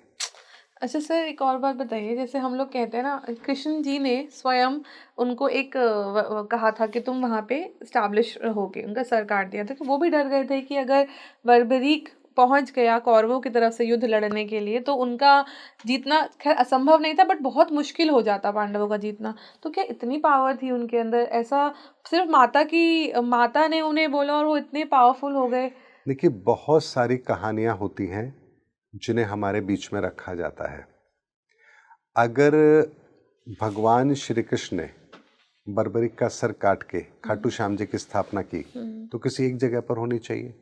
अच्छा सर, एक और बात बताइए, जैसे हम लोग कहते हैं ना, कृष्ण जी ने स्वयं उनको एक कहा था कि तुम वहाँ पे स्टैब्लिश रहोगे, उनका सर काट दिया था, कि वो भी डर गए थे कि अगर बर्बरीक पहुंच गया कौरवों की तरफ से युद्ध लड़ने के लिए तो उनका जीतना खैर असंभव नहीं था, बट बहुत मुश्किल हो जाता पांडवों का जीतना। तो क्या इतनी पावर थी उनके अंदर, ऐसा सिर्फ माता ने उन्हें बोला और वो इतने पावरफुल हो गए? देखिए, बहुत सारी कहानियां होती हैं जिन्हें हमारे बीच में रखा जाता है। अगर भगवान श्री कृष्ण ने बर्बरीक का सर काट के खाटू श्याम जी की स्थापना की तो किसी एक जगह पर होनी चाहिए।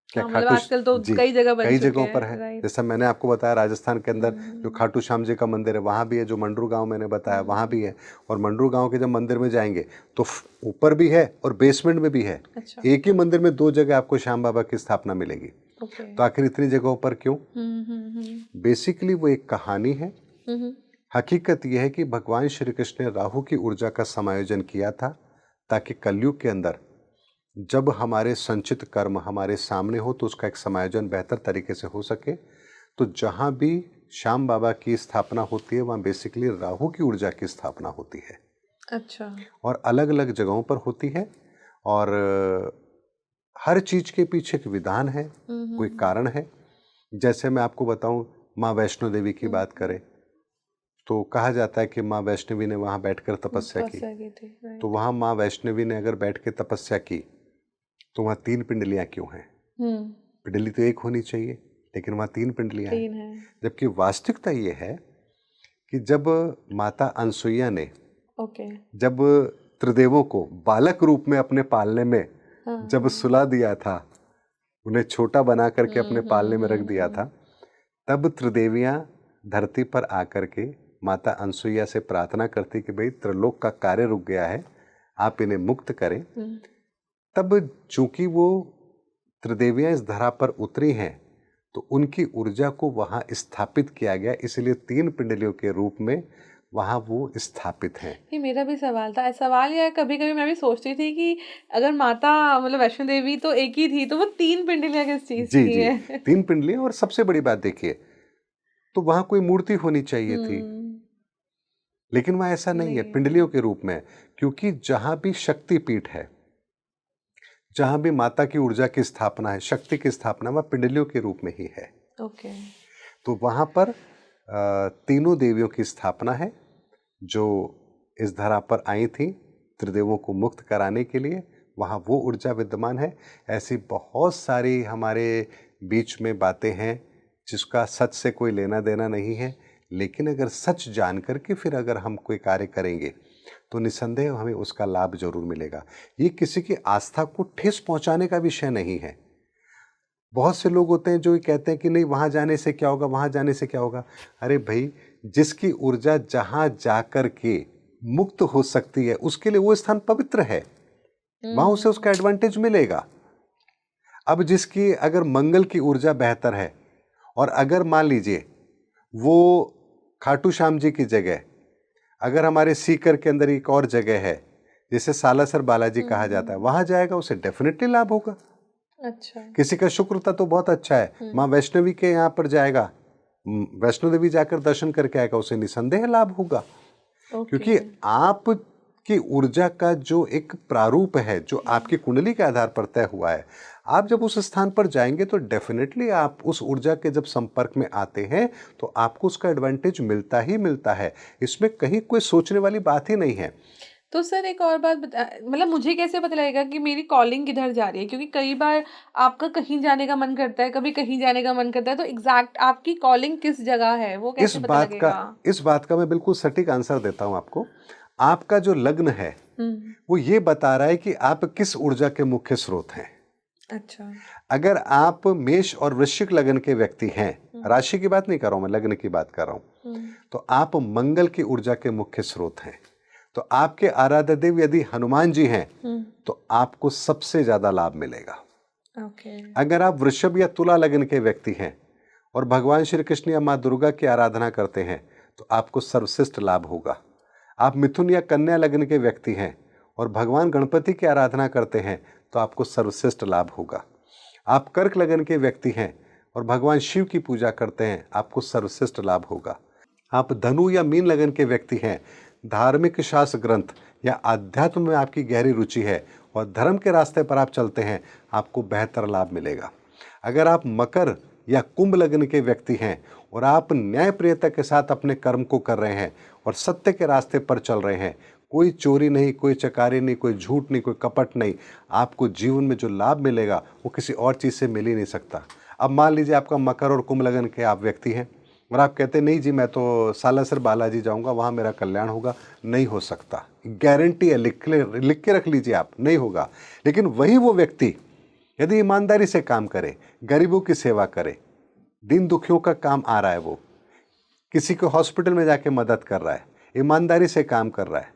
क्या हाँ, मतलब खाटू आजकल तो जी कई जगह बन कई चुके जगहों हैं, पर है। राइट। जैसा मैंने आपको बताया, राजस्थान के अंदर जो खाटू श्याम जी का मंदिर है वहाँ भी है, जो मंडरू गांव मैंने बताया वहाँ भी है। और मंडरू गांव के जब मंदिर में जाएंगे तो ऊपर भी है और बेसमेंट में भी है। अच्छा। एक ही मंदिर में दो जगह आपको श्याम बाबा की स्थापना मिलेगी। ओके। तो आखिर इतनी जगहों पर क्यों? बेसिकली वो एक कहानी है। हकीकत यह है कि भगवान श्री कृष्ण ने राहु की ऊर्जा का समायोजन किया था ताकि कलयुग के अंदर जब हमारे संचित कर्म हमारे सामने हो तो उसका एक समायोजन बेहतर तरीके से हो सके। तो जहाँ भी श्याम बाबा की स्थापना होती है वहाँ बेसिकली राहु की ऊर्जा की स्थापना होती है। अच्छा। और अलग अलग जगहों पर होती है और हर चीज के पीछे एक विधान है, कोई कारण है। जैसे मैं आपको बताऊं, माँ वैष्णो देवी की बात करें तो कहा जाता है कि माँ वैष्णवी ने वहाँ बैठकर तपस्या की। थी, तो राइट। वहाँ माँ वैष्णवी ने अगर बैठ के तपस्या की तो वहाँ 3 पिंडलियाँ क्यों हैं? पिंडली तो एक होनी चाहिए, लेकिन वहाँ 3 पिंडलियाँ हैं। 3 है। जबकि वास्तविकता ये है कि जब माता अनसुईया ने ओके। जब त्रिदेवों को बालक रूप में अपने पालने में जब सुला दिया था, उन्हें छोटा बना करके अपने पालने में रख दिया था, तब त्रिदेवियां धरती पर आकर के माता अनसुईया से प्रार्थना करती कि भाई त्रिलोक का कार्य रुक गया है, आप इन्हें मुक्त करें। तब चूंकि वो त्रिदेवियां इस धरा पर उतरी हैं तो उनकी ऊर्जा को वहां स्थापित किया गया, इसलिए 3 पिंडलियों के रूप में वहां वो स्थापित हैं। ये मेरा भी सवाल था। सवाल यह कभी कभी मैं भी सोचती थी कि अगर माता मतलब वैष्णो देवी तो एक ही थी, तो वो 3 पिंडलियाँ किस चीज जी की जी है? 3 पिंडलियां। और सबसे बड़ी बात देखिए, तो वहां कोई मूर्ति होनी चाहिए थी, लेकिन वहां ऐसा नहीं है, पिंडलियों के रूप में। क्योंकि जहां भी शक्तिपीठ है, जहां भी माता की ऊर्जा की स्थापना है, शक्ति की स्थापना, वह पिंडलियों के रूप में ही है। ओके। तो वहां पर तीनों देवियों की स्थापना है जो इस धरा पर आई थी त्रिदेवों को मुक्त कराने के लिए। वहाँ वो ऊर्जा विद्यमान है। ऐसी बहुत सारी हमारे बीच में बातें हैं जिसका सच से कोई लेना देना नहीं है, लेकिन अगर सच जान करके फिर अगर हम कोई कार्य करेंगे तो निसंदेह हमें उसका लाभ जरूर मिलेगा। ये किसी की आस्था को ठेस पहुंचाने का विषय नहीं है। बहुत से लोग होते हैं जो ये कहते हैं कि नहीं वहाँ जाने से क्या होगा, वहाँ जाने से क्या होगा। अरे भाई, जिसकी ऊर्जा जहाँ जाकर के मुक्त हो सकती है उसके लिए वो स्थान पवित्र है, वहाँ उसे उसका एडवांटेज मिलेगा। अब जिसकी अगर मंगल की ऊर्जा बेहतर है और अगर मान लीजिए वो खाटू श्याम जी की जगह अगर हमारे सीकर के अंदर एक और जगह है जिसे सालासर बालाजी कहा जाता है, वहाँ जाएगा, उसे डेफिनेटली लाभ होगा। अच्छा। किसी का शुक्रता तो बहुत अच्छा है, माँ वैष्णवी के यहाँ पर जाएगा, वैष्णो देवी जाकर दर्शन करके आएगा, उसे निसंदेह लाभ होगा। क्योंकि आप की ऊर्जा का जो एक प्रारूप है जो आपकी कुंडली के आधार पर तय हुआ है, आप जब उस स्थान पर जाएंगे तो डेफिनेटली आप उस ऊर्जा के जब संपर्क में आते हैं तो आपको उसका एडवांटेज मिलता ही मिलता है। इसमें कहीं कोई सोचने वाली बात ही नहीं है। तो सर एक और बात मतलब मुझे कैसे पता लगेगा कि मेरी कॉलिंग किधर जा रही है? क्योंकि कई बार आपका कहीं जाने का मन करता है, कभी कहीं जाने का मन करता है, तो एग्जैक्ट आपकी कॉलिंग किस जगह है वो कैसे पता लगेगा? इस बात का मैं बिल्कुल सटीक आंसर देता हूं आपको। आपका जो लग्न है वो ये बता रहा है कि आप किस ऊर्जा के मुख्य स्रोत हैं। अच्छा। अगर आप मेष और वृश्चिक लग्न के व्यक्ति हैं, राशि की बात नहीं कर रहा हूं मैं, लग्न की बात कर रहा हूं, तो आप मंगल की ऊर्जा के मुख्य स्रोत हैं। तो आपके आराध्य देव यदि हनुमान जी हैं तो आपको सबसे ज्यादा लाभ मिलेगा। अगर आप वृषभ या तुला लग्न के व्यक्ति हैं और भगवान श्री कृष्ण या माँ दुर्गा की आराधना करते हैं तो आपको सर्वश्रेष्ठ लाभ होगा। आप मिथुन या कन्या लग्न के व्यक्ति हैं और भगवान गणपति की आराधना करते हैं तो आपको सर्वश्रेष्ठ लाभ होगा। आप कर्क लग्न के व्यक्ति हैं और भगवान शिव की पूजा करते हैं, आपको सर्वश्रेष्ठ लाभ होगा। आप धनु या मीन लग्न के व्यक्ति हैं, धार्मिक शास्त्र ग्रंथ या अध्यात्म में आपकी गहरी रुचि है और धर्म के रास्ते पर आप चलते हैं, आपको बेहतर लाभ मिलेगा। अगर आप मकर या कुंभ लग्न के व्यक्ति हैं और आप न्यायप्रियता के साथ अपने कर्म को कर रहे हैं और सत्य के रास्ते पर चल रहे हैं, कोई चोरी नहीं, कोई चकारी नहीं, कोई झूठ नहीं, कोई कपट नहीं, आपको जीवन में जो लाभ मिलेगा वो किसी और चीज़ से मिल ही नहीं सकता। अब मान लीजिए आपका मकर और कुंभ लग्न के आप व्यक्ति हैं और आप कहते हैं नहीं जी मैं तो सालासर बालाजी जाऊंगा, वहाँ मेरा कल्याण होगा। नहीं हो सकता, गारंटी है, लिख के रख लीजिए आप, नहीं होगा। लेकिन वही वो व्यक्ति यदि ईमानदारी से काम करे, गरीबों की सेवा करे, दीन दुखियों का काम आ रहा है, वो किसी को हॉस्पिटल में जाके मदद कर रहा है, ईमानदारी से काम कर रहा है,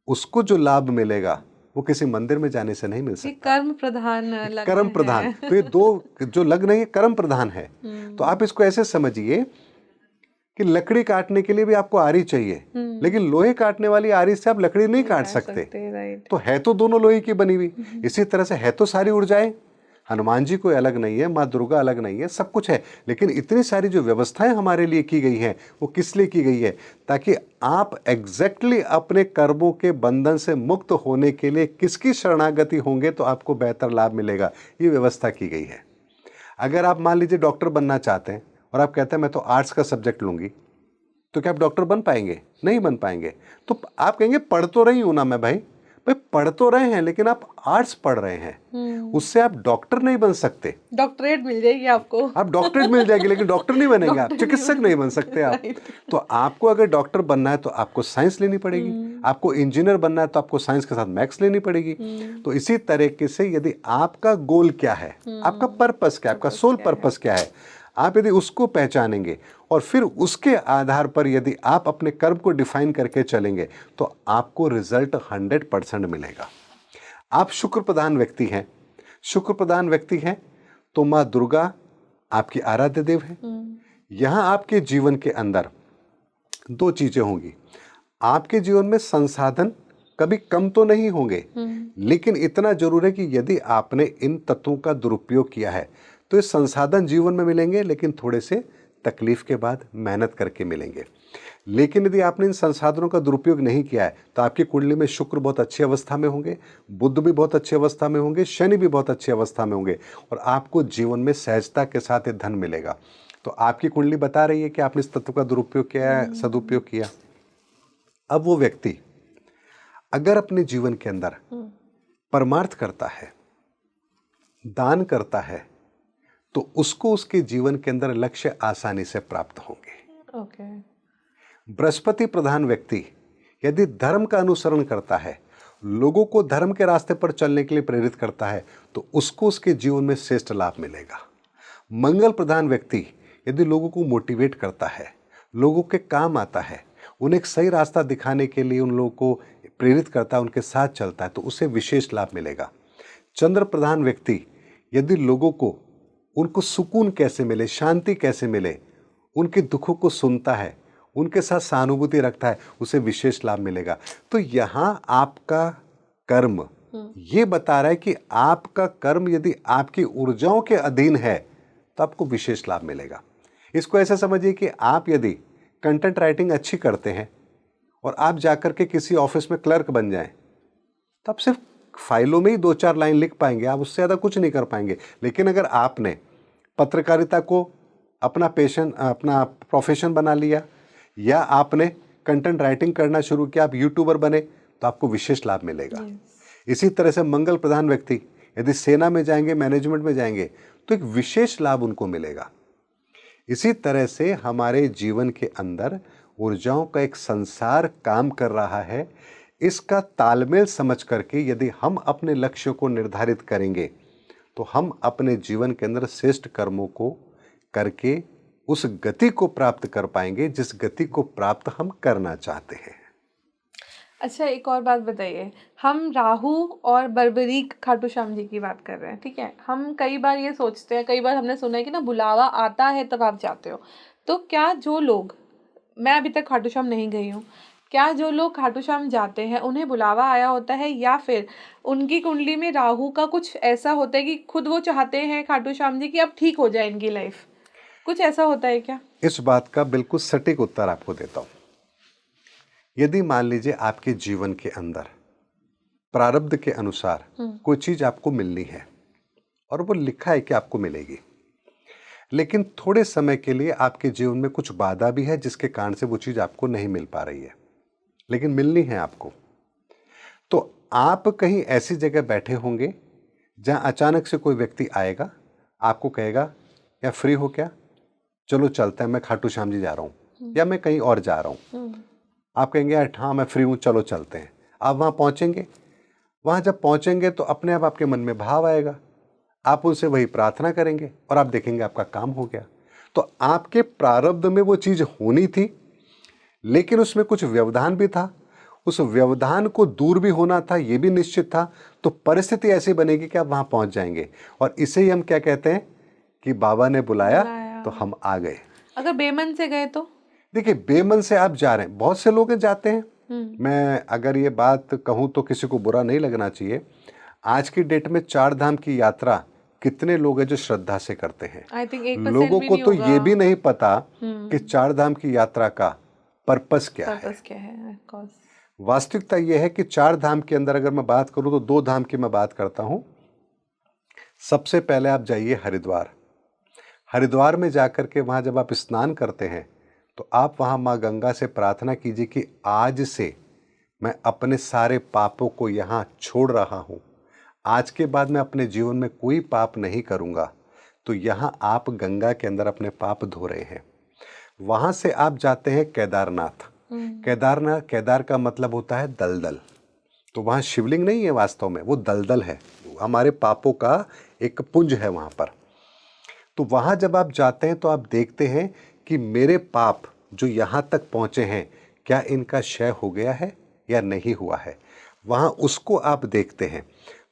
उसको जो लाभ मिलेगा वो किसी मंदिर में जाने से नहीं मिल सकता। कर्म प्रधान लग्न कर्म प्रधान, तो ये दो जो लग्न है ये कर्म प्रधान है। तो आप इसको ऐसे समझिए कि लकड़ी काटने के लिए भी आपको आरी चाहिए, लेकिन लोहे काटने वाली आरी से आप लकड़ी नहीं काट सकते। तो है तो दोनों लोहे की बनी हुई। इसी तरह से है तो सारी ऊर्जाएं, हनुमान जी कोई अलग नहीं है, माँ दुर्गा अलग नहीं है, सब कुछ है। लेकिन इतनी सारी जो व्यवस्थाएं हमारे लिए की गई हैं वो किस लिए की गई है? ताकि आप एग्जैक्टली अपने कर्मों के बंधन से मुक्त होने के लिए किसकी शरणागति होंगे तो आपको बेहतर लाभ मिलेगा, ये व्यवस्था की गई है। अगर आप मान लीजिए डॉक्टर बनना चाहते हैं और आप कहते हैं मैं तो आर्ट्स का सब्जेक्ट लूंगी, तो क्या आप डॉक्टर बन पाएंगे? नहीं बन पाएंगे। तो आप कहेंगे पढ़ तो रही हूं ना मैं, भाई पढ़ तो रहे हैं लेकिन आप आर्ट्स पढ़ रहे हैं, उससे आप डॉक्टर नहीं बन सकते। डॉक्टरेट मिल जाएगी आपको, आप डॉक्टरेट मिल जाएगी लेकिन डॉक्टर नहीं बनेंगे आप, चिकित्सक नहीं बन सकते आप। तो आपको अगर डॉक्टर बनना है तो आपको साइंस लेनी पड़ेगी, आपको इंजीनियर बनना है तो आपको साइंस के साथ मैथ्स लेनी पड़ेगी। तो इसी तरीके से यदि आपका गोल क्या है, आपका पर्पस क्या है, आपका सोल पर्पस क्या है, आप यदि उसको पहचानेंगे और फिर उसके आधार पर यदि आप अपने कर्म को डिफाइन करके चलेंगे तो आपको रिजल्ट 100% मिलेगा। आप शुक्र प्रधान व्यक्ति हैं, शुक्र प्रधान व्यक्ति हैं तो माँ दुर्गा आपकी आराध्य देव है। यहां आपके जीवन के अंदर दो चीजें होंगी। आपके जीवन में संसाधन कभी कम तो नहीं होंगे, लेकिन इतना जरूर है कि यदि आपने इन तत्वों का दुरुपयोग किया है तो ये संसाधन जीवन में मिलेंगे, लेकिन थोड़े से तकलीफ के बाद मेहनत करके मिलेंगे। लेकिन यदि आपने इन संसाधनों का दुरुपयोग नहीं किया है तो आपकी कुंडली में शुक्र बहुत अच्छी अवस्था में होंगे, बुध भी बहुत अच्छी अवस्था में होंगे, शनि भी बहुत अच्छी अवस्था में होंगे और आपको जीवन में सहजता के साथ धन मिलेगा। तो आपकी कुंडली बता रही है कि आपने इस तत्व का दुरुपयोग किया है, सदुपयोग किया। अब वो व्यक्ति अगर अपने जीवन के अंदर परमार्थ करता है, दान करता है, तो उसको उसके जीवन के अंदर लक्ष्य आसानी से प्राप्त होंगे। बृहस्पति प्रधान व्यक्ति यदि धर्म का अनुसरण करता है, लोगों को धर्म के रास्ते पर चलने के लिए प्रेरित करता है, तो उसको उसके जीवन में श्रेष्ठ लाभ मिलेगा। मंगल प्रधान व्यक्ति यदि लोगों को मोटिवेट करता है, लोगों के काम आता है, उन्हें एक सही रास्ता दिखाने के लिए उन लोगों को प्रेरित करता है, उनके साथ चलता है, तो उसे विशेष लाभ मिलेगा। चंद्र प्रधान व्यक्ति यदि लोगों को उनको सुकून कैसे मिले, शांति कैसे मिले, उनके दुखों को सुनता है, उनके साथ सहानुभूति रखता है, उसे विशेष लाभ मिलेगा। तो यहाँ आपका कर्म ये बता रहा है कि आपका कर्म यदि आपकी ऊर्जाओं के अधीन है तो आपको विशेष लाभ मिलेगा। इसको ऐसे समझिए कि आप यदि कंटेंट राइटिंग अच्छी करते हैं और आप जाकर के किसी ऑफिस में क्लर्क बन जाएं, तो आप सिर्फ फाइलों में ही 2-4 लाइन लिख पाएंगे, आप उससे ज़्यादा कुछ नहीं कर पाएंगे। लेकिन अगर आपने पत्रकारिता को अपना पैशन, अपना प्रोफेशन बना लिया, या आपने कंटेंट राइटिंग करना शुरू किया, आप यूट्यूबर बने, तो आपको विशेष लाभ मिलेगा। इसी तरह से मंगल प्रधान व्यक्ति यदि सेना में जाएंगे, मैनेजमेंट में जाएंगे, तो एक विशेष लाभ उनको मिलेगा। इसी तरह से हमारे जीवन के अंदर ऊर्जाओं का एक संसार काम कर रहा है। इसका तालमेल समझ करके यदि हम अपने लक्ष्य को निर्धारित करेंगे तो हम अपने जीवन के अंदर श्रेष्ठ कर्मों को करके उस गति को प्राप्त कर पाएंगे जिस गति को प्राप्त हम करना चाहते हैं। अच्छा, एक और बात बताइए, हम राहु और बर्बरीक खाटू श्याम जी की बात कर रहे हैं, ठीक है। हम कई बार ये सोचते हैं, कई बार हमने सुना है कि ना बुलावा आता है तब आप जाते हो। तो क्या जो लोग, मैं अभी तक खाटू श्याम नहीं गई हूँ, क्या जो लोग खाटू श्याम जाते हैं उन्हें बुलावा आया होता है, या फिर उनकी कुंडली में राहु का कुछ ऐसा होता है कि खुद वो चाहते हैं खाटू श्याम जी कि अब ठीक हो जाए इनकी लाइफ? कुछ ऐसा होता है क्या? इस बात का बिल्कुल सटीक उत्तर आपको देता हूं। यदि मान लीजिए आपके जीवन के अंदर प्रारब्ध के अनुसार कोई चीज आपको मिलनी है और वो लिखा है कि आपको मिलेगी, लेकिन थोड़े समय के लिए आपके जीवन में कुछ बाधा भी है जिसके कारण से वो चीज आपको नहीं मिल पा रही है, लेकिन मिलनी है आपको, तो आप कहीं ऐसी जगह बैठे होंगे जहां अचानक से कोई व्यक्ति आएगा, आपको कहेगा या फ्री हो क्या, चलो चलते हैं, मैं खाटू श्याम जी जा रहा हूं या मैं कहीं और जा रहा हूं। आप कहेंगे यार हाँ मैं फ्री हूं, चलो चलते हैं। आप वहां पहुंचेंगे, वहां जब पहुंचेंगे तो अपने आप आपके मन में भाव आएगा, आप उनसे वही प्रार्थना करेंगे और आप देखेंगे आपका काम हो गया। तो आपके प्रारब्ध में वो चीज होनी थी, लेकिन उसमें कुछ व्यवधान भी था, उस व्यवधान को दूर भी होना था, ये भी निश्चित था। तो परिस्थिति ऐसी बनेगी कि आप वहां पहुंच जाएंगे, और इसे ही हम क्या कहते हैं कि बाबा ने बुलाया तो हम आ गए। अगर बेमन से गए तो? देखिए, बेमन से आप जा रहे हैं, बहुत से लोग जाते हैं। मैं अगर ये बात कहूं तो किसी को बुरा नहीं लगना चाहिए। आज की डेट में 4 धाम की यात्रा कितने लोग हैं जो श्रद्धा से करते हैं? आई थिंक 1% लोगों भी को नहीं तो होगा। ये भी नहीं पता कि 4 धाम की यात्रा का पर्पस क्या है। पर्पस क्या है? ऑफ कोर्स वास्तविकता यह है कि 4 धाम के अंदर अगर मैं बात करूं तो 2 धाम की मैं बात करता हूं। सबसे पहले आप जाइए हरिद्वार। हरिद्वार में जाकर के वहां जब आप स्नान करते हैं तो आप वहां मां गंगा से प्रार्थना कीजिए कि आज से मैं अपने सारे पापों को यहां छोड़ रहा हूं, आज के बाद मैं अपने जीवन में कोई पाप नहीं करूंगा। तो यहां आप गंगा के अंदर अपने पाप धो रहे हैं। वहां से आप जाते हैं केदारनाथ। केदार का मतलब होता है दलदल। तो वहां शिवलिंग नहीं है, वास्तव में वो दलदल है, हमारे पापों का एक पुंज है वहां पर। तो वहां जब आप जाते हैं तो आप देखते हैं कि मेरे पाप जो यहां तक पहुंचे हैं, क्या इनका क्षय हो गया है या नहीं हुआ है, वहां उसको आप देखते हैं।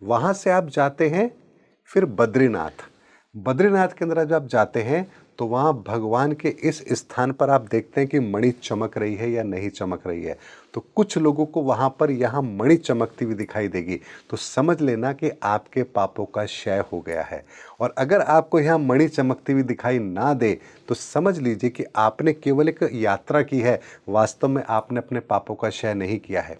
वहां से आप जाते हैं फिर बद्रीनाथ। बद्रीनाथ के अंदर जब आप जाते हैं तो वहां भगवान के इस स्थान पर आप देखते हैं कि मणि चमक रही है या नहीं चमक रही है। तो कुछ लोगों को वहां पर यहां मणि चमकती हुई दिखाई देगी, तो समझ लेना कि आपके पापों का क्षय हो गया है। और अगर आपको यहाँ मणि चमकती हुई दिखाई ना दे तो समझ लीजिए कि आपने केवल एक यात्रा की है, वास्तव में आपने अपने पापों का क्षय नहीं किया है।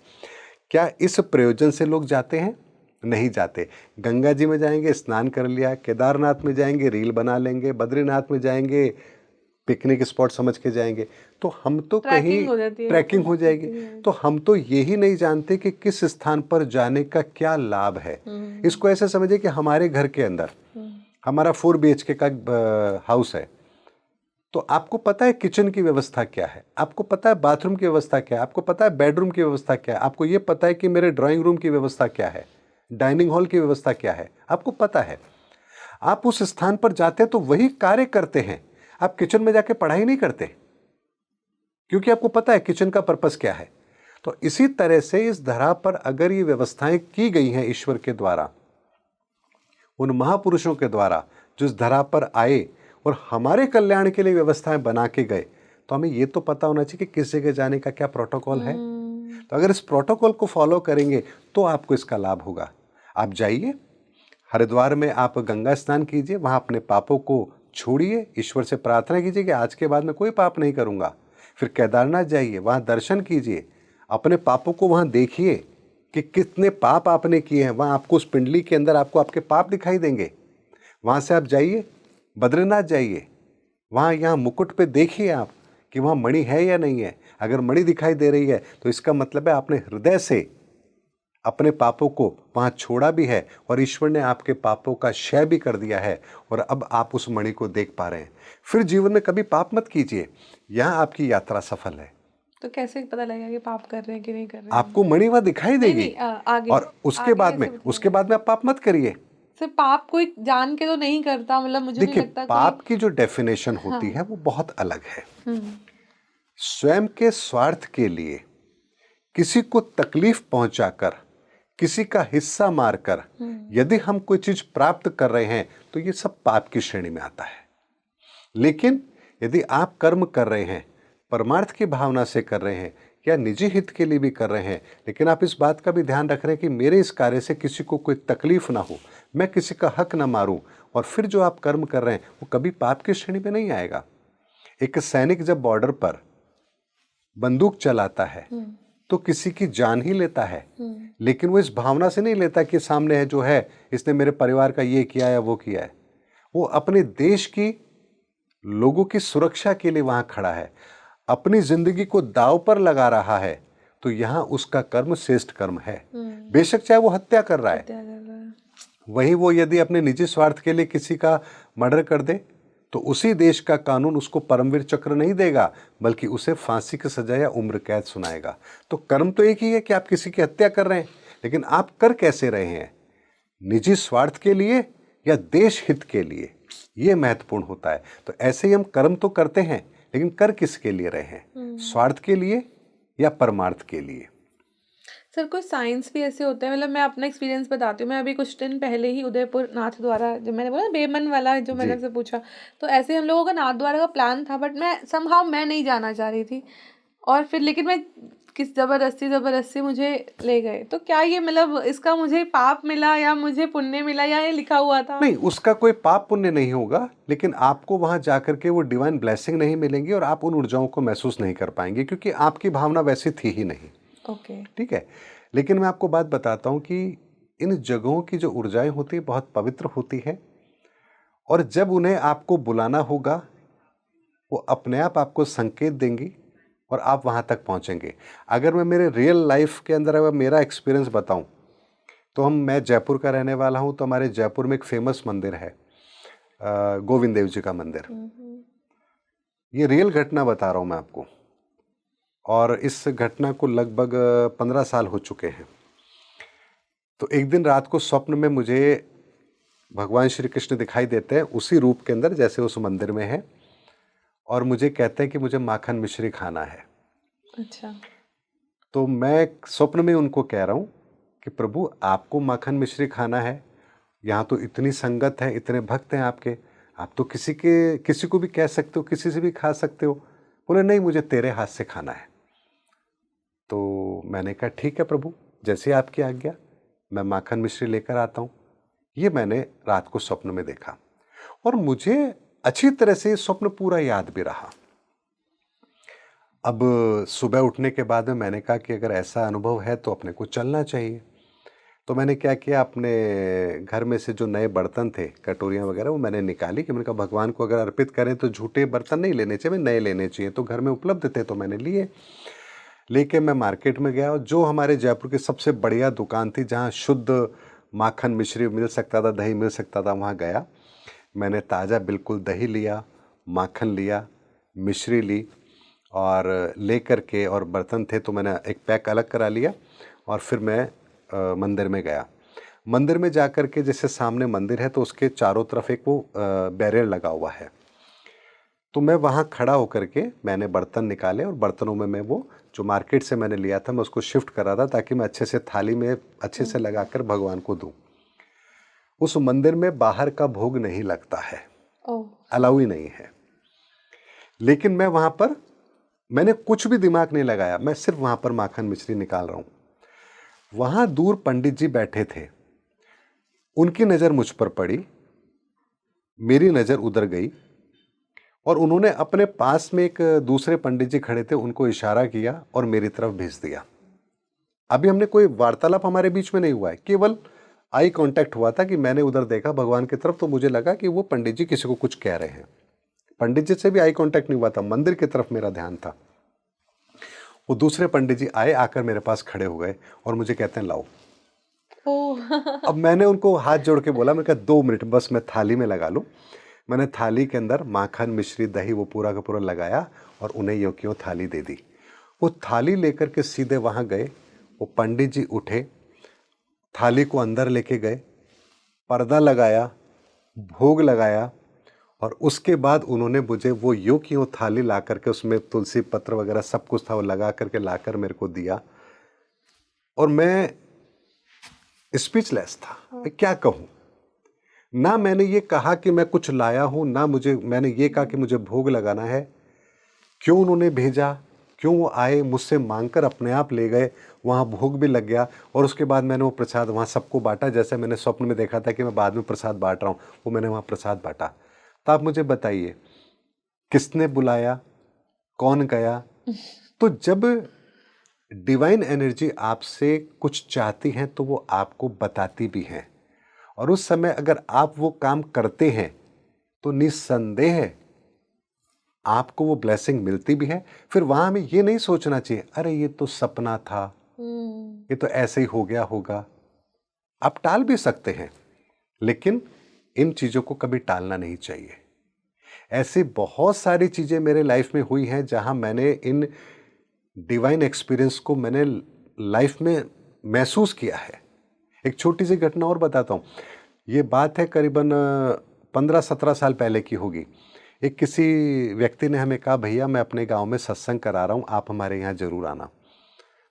क्या इस प्रयोजन से लोग जाते हैं? नहीं जाते। गंगा जी में जाएंगे, स्नान कर लिया, केदारनाथ में जाएंगे, रील बना लेंगे, बद्रीनाथ में जाएंगे, पिकनिक स्पॉट समझ के जाएंगे, तो हम तो कहीं ट्रैकिंग हो जाएगी। तो हम तो यही नहीं जानते कि किस स्थान पर जाने का क्या लाभ है। इसको ऐसे समझिए कि हमारे घर के अंदर हमारा 4 BHK का हाउस है, तो आपको पता है किचन की व्यवस्था क्या है, आपको पता है बाथरूम की व्यवस्था क्या है, आपको पता है बेडरूम की व्यवस्था क्या है, आपको ये पता है कि मेरे ड्राइंग रूम की व्यवस्था क्या है, डाइनिंग हॉल की व्यवस्था क्या है, आपको पता है। आप उस स्थान पर जाते हैं तो वही कार्य करते हैं। आप किचन में जाके पढ़ाई नहीं करते, क्योंकि आपको पता है किचन का पर्पस क्या है। तो इसी तरह से इस धरा पर अगर ये व्यवस्थाएं की गई हैं ईश्वर के द्वारा, उन महापुरुषों के द्वारा जो इस धरा पर आए और हमारे कल्याण के लिए व्यवस्थाएं बना के गए, तो हमें ये तो पता होना चाहिए कि किस जगह जाने का क्या प्रोटोकॉल है। तो अगर इस प्रोटोकॉल को फॉलो करेंगे तो आपको इसका लाभ होगा। आप जाइए हरिद्वार में, आप गंगा स्नान कीजिए, वहां अपने पापों को छोड़िए, ईश्वर से प्रार्थना कीजिए कि आज के बाद मैं कोई पाप नहीं करूंगा। फिर केदारनाथ जाइए, वहां दर्शन कीजिए, अपने पापों को वहां देखिए कि कितने पाप आपने किए हैं। वहां आपको उस पिंडली के अंदर आपको आपके पाप दिखाई देंगे। वहां से आप जाइए बद्रीनाथ जाइए, वहां यहाँ मुकुट पे देखिए आप कि वहां मणि है या नहीं है। अगर मणि दिखाई दे रही है तो इसका मतलब है आपने हृदय से अपने पापों को वहां छोड़ा भी है और ईश्वर ने आपके पापों का क्षय भी कर दिया है, और अब आप उस मणि को देख पा रहे हैं। फिर जीवन में कभी पाप मत कीजिए, यहाँ आपकी यात्रा सफल है। तो कैसे पता लगेगा कि पाप कर रहे हैं कि नहीं कर रहे हैं? आपको मणि वहां दिखाई देगी। नहीं, आगे, और उसके बाद में आप पाप मत करिए। सिर्फ पाप कोई जान के तो नहीं करता, मतलब मुझे नहीं लगता। देखिए, पाप की जो डेफिनेशन होती है वो बहुत अलग है। स्वयं के स्वार्थ के लिए किसी को तकलीफ पहुंचाकर, किसी का हिस्सा मारकर यदि हम कोई चीज प्राप्त कर रहे हैं तो ये सब पाप की श्रेणी में आता है। लेकिन यदि आप कर्म कर रहे हैं, परमार्थ की भावना से कर रहे हैं, या निजी हित के लिए भी कर रहे हैं, लेकिन आप इस बात का भी ध्यान रख रहे हैं कि मेरे इस कार्य से किसी को कोई तकलीफ ना हो, मैं किसी का हक ना मारूं, और फिर जो आप कर्म कर रहे हैं वो कभी पाप की श्रेणी में नहीं आएगा। एक सैनिक जब बॉर्डर पर बंदूक चलाता है तो किसी की जान ही लेता है, लेकिन वो इस भावना से नहीं लेता कि सामने है जो है इसने मेरे परिवार का ये किया या वो किया है। वो अपने देश की लोगों की सुरक्षा के लिए वहां खड़ा है, अपनी जिंदगी को दांव पर लगा रहा है, तो यहां उसका कर्म श्रेष्ठ कर्म है। बेशक चाहे वो हत्या कर रहा है, वहीं वो यदि अपने निजी स्वार्थ के लिए किसी का मर्डर कर दे तो उसी देश का कानून उसको परमवीर चक्र नहीं देगा, बल्कि उसे फांसी की सजा या उम्र कैद सुनाएगा। तो कर्म तो एक ही है कि आप किसी की हत्या कर रहे हैं, लेकिन आप कर कैसे रहे हैं, निजी स्वार्थ के लिए या देश हित के लिए, ये महत्वपूर्ण होता है। तो ऐसे ही हम कर्म तो करते हैं, लेकिन कर किसके लिए रहे हैं, स्वार्थ के लिए या परमार्थ के लिए। सर कोई साइंस भी ऐसे होते हैं, मतलब मैं अपना एक्सपीरियंस बताती हूँ। मैं अभी कुछ दिन पहले ही उदयपुर नाथ द्वारा, जो मैंने बोला बेमन वाला जो मैंने आपसे पूछा, तो ऐसे हम लोगों का नाथ द्वारा का प्लान था, बट मैं समहाउ मैं नहीं जाना चाह रही थी, और फिर लेकिन मैं किस ज़बरदस्ती मुझे ले गए। तो क्या ये मतलब इसका मुझे पाप मिला या मुझे पुण्य मिला, या ये लिखा हुआ था? नहीं, उसका कोई पाप पुण्य नहीं होगा, लेकिन आपको वहां जाकर के वो डिवाइन ब्लेसिंग नहीं मिलेंगी और आप उन ऊर्जाओं को महसूस नहीं कर पाएंगे, क्योंकि आपकी भावना वैसी थी ही नहीं। ओके, ठीक है। लेकिन मैं आपको बात बताता हूं कि इन जगहों की जो ऊर्जाएं होती है बहुत पवित्र होती है, और जब उन्हें आपको बुलाना होगा वो अपने आप आपको संकेत देंगी और आप वहां तक पहुंचेंगे। अगर मैं मेरे रियल लाइफ के अंदर अगर मेरा एक्सपीरियंस बताऊं तो मैं जयपुर का रहने वाला हूं, तो हमारे जयपुर में एक फेमस मंदिर है, गोविंद देव जी का मंदिर। ये रियल घटना बता रहा हूं मैं आपको, और इस घटना को लगभग 15 साल हो चुके हैं। तो एक दिन रात को स्वप्न में मुझे भगवान श्री कृष्ण दिखाई देते हैं उसी रूप के अंदर जैसे उस मंदिर में है, और मुझे कहते हैं कि मुझे माखन मिश्री खाना है। अच्छा। तो मैं स्वप्न में उनको कह रहा हूं कि प्रभु आपको माखन मिश्री खाना है, यहाँ तो इतनी संगत है, इतने भक्त हैं आपके, आप तो किसी को भी कह सकते हो, किसी से भी खा सकते हो। बोले नहीं, मुझे तेरे हाथ से खाना है। तो मैंने कहा ठीक है प्रभु, जैसे आपकी आज्ञा, मैं माखन मिश्री लेकर आता हूँ। ये मैंने रात को स्वप्न में देखा, और मुझे अच्छी तरह से स्वप्न पूरा याद भी रहा। अब सुबह उठने के बाद में मैंने कहा कि अगर ऐसा अनुभव है तो अपने को चलना चाहिए। तो मैंने क्या किया, अपने घर में से जो नए बर्तन थे, कटोरियाँ वगैरह, वो मैंने निकाली कि मैंने कहा भगवान को अगर अर्पित करें तो झूठे बर्तन नहीं लेने चाहिए, नए लेने चाहिए। तो घर में उपलब्ध थे तो मैंने लिए। लेके मैं मार्केट में गया, और जो हमारे जयपुर की सबसे बढ़िया दुकान थी जहाँ शुद्ध माखन मिश्री मिल सकता था, दही मिल सकता था, वहाँ गया। मैंने ताज़ा बिल्कुल दही लिया, माखन लिया, मिश्री ली, और ले कर के, और बर्तन थे तो मैंने एक पैक अलग करा लिया, और फिर मैं मंदिर में गया। मंदिर में जा कर के, जैसे सामने मंदिर है तो उसके चारों तरफ एक वो बैरियर लगा हुआ है, तो मैं वहाँ खड़ा होकर के मैंने बर्तन निकाले, और बर्तनों में मैं वो जो मार्केट से मैंने लिया था मैं उसको शिफ्ट करा था, ताकि मैं अच्छे से थाली में अच्छे से लगा कर भगवान को दूँ। उस मंदिर में बाहर का भोग नहीं लगता है, अलाउ ही नहीं है। लेकिन मैं वहाँ पर, मैंने कुछ भी दिमाग नहीं लगाया, मैं सिर्फ वहाँ पर माखन मिश्री निकाल रहा हूँ। वहाँ दूर पंडित जी बैठे थे, उनकी नज़र मुझ पर पड़ी, मेरी नज़र उधर गई, और उन्होंने अपने पास में एक दूसरे पंडित जी खड़े थे, उनको इशारा किया और मेरी तरफ भेज दिया। अभी हमने कोई वार्तालाप हमारे बीच में नहीं हुआ है, केवल आई कांटेक्ट हुआ था कि मैंने उधर देखा भगवान की तरफ, तो मुझे लगा कि वो पंडित जी किसी को कुछ कह रहे हैं। पंडित जी से भी आई कांटेक्ट नहीं हुआ था, मंदिर की तरफ मेरा ध्यान था। वो दूसरे पंडित जी आए, आकर मेरे पास खड़े हो गए और मुझे कहते हैं लाओ। अब मैंने उनको हाथ जोड़ के बोला, मैंने कहा 2 मिनट बस मैं थाली में लगा लूं। मैंने थाली के अंदर माखन मिश्री दही वो पूरा का पूरा लगाया और उन्हें यूं क्यों थाली दे दी। वो थाली लेकर के सीधे वहां गए, वो पंडित जी उठे, थाली को अंदर लेके गए, पर्दा लगाया, भोग लगाया, और उसके बाद उन्होंने मुझे वो यूं की यूं थाली ला करके, उसमें तुलसी पत्र वगैरह सब कुछ था, वो लगा करके लाकर मेरे को दिया। और मैं स्पीचलेस था, मैं क्या कहूँ। ना मैंने ये कहा कि मैं कुछ लाया हूँ, ना मैंने ये कहा कि मुझे भोग लगाना है। क्यों उन्होंने भेजा, क्यों वो आए, मुझसे मांगकर अपने आप ले गए, वहाँ भोग भी लग गया और उसके बाद मैंने वो प्रसाद वहाँ सबको बांटा। जैसे मैंने स्वप्न में देखा था कि मैं बाद में प्रसाद बांट रहा हूँ, वो मैंने वहाँ प्रसाद बांटा। तो आप मुझे बताइए किसने बुलाया, कौन गया? तो जब डिवाइन एनर्जी आपसे कुछ चाहती हैं तो वो आपको बताती भी हैं, और उस समय अगर आप वो काम करते हैं तो निस्संदेह आपको वो ब्लेसिंग मिलती भी है। फिर वहां हमें ये नहीं सोचना चाहिए अरे ये तो सपना था, ये तो ऐसे ही हो गया होगा। आप टाल भी सकते हैं, लेकिन इन चीजों को कभी टालना नहीं चाहिए। ऐसी बहुत सारी चीजें मेरे लाइफ में हुई हैं जहां मैंने इन डिवाइन एक्सपीरियंस को मैंने लाइफ में महसूस किया है। एक छोटी सी घटना और बताता हूँ। ये बात है करीबन 15-17 साल पहले की होगी। एक किसी व्यक्ति ने हमें कहा भैया मैं अपने गांव में सत्संग करा रहा हूँ, आप हमारे यहाँ ज़रूर आना।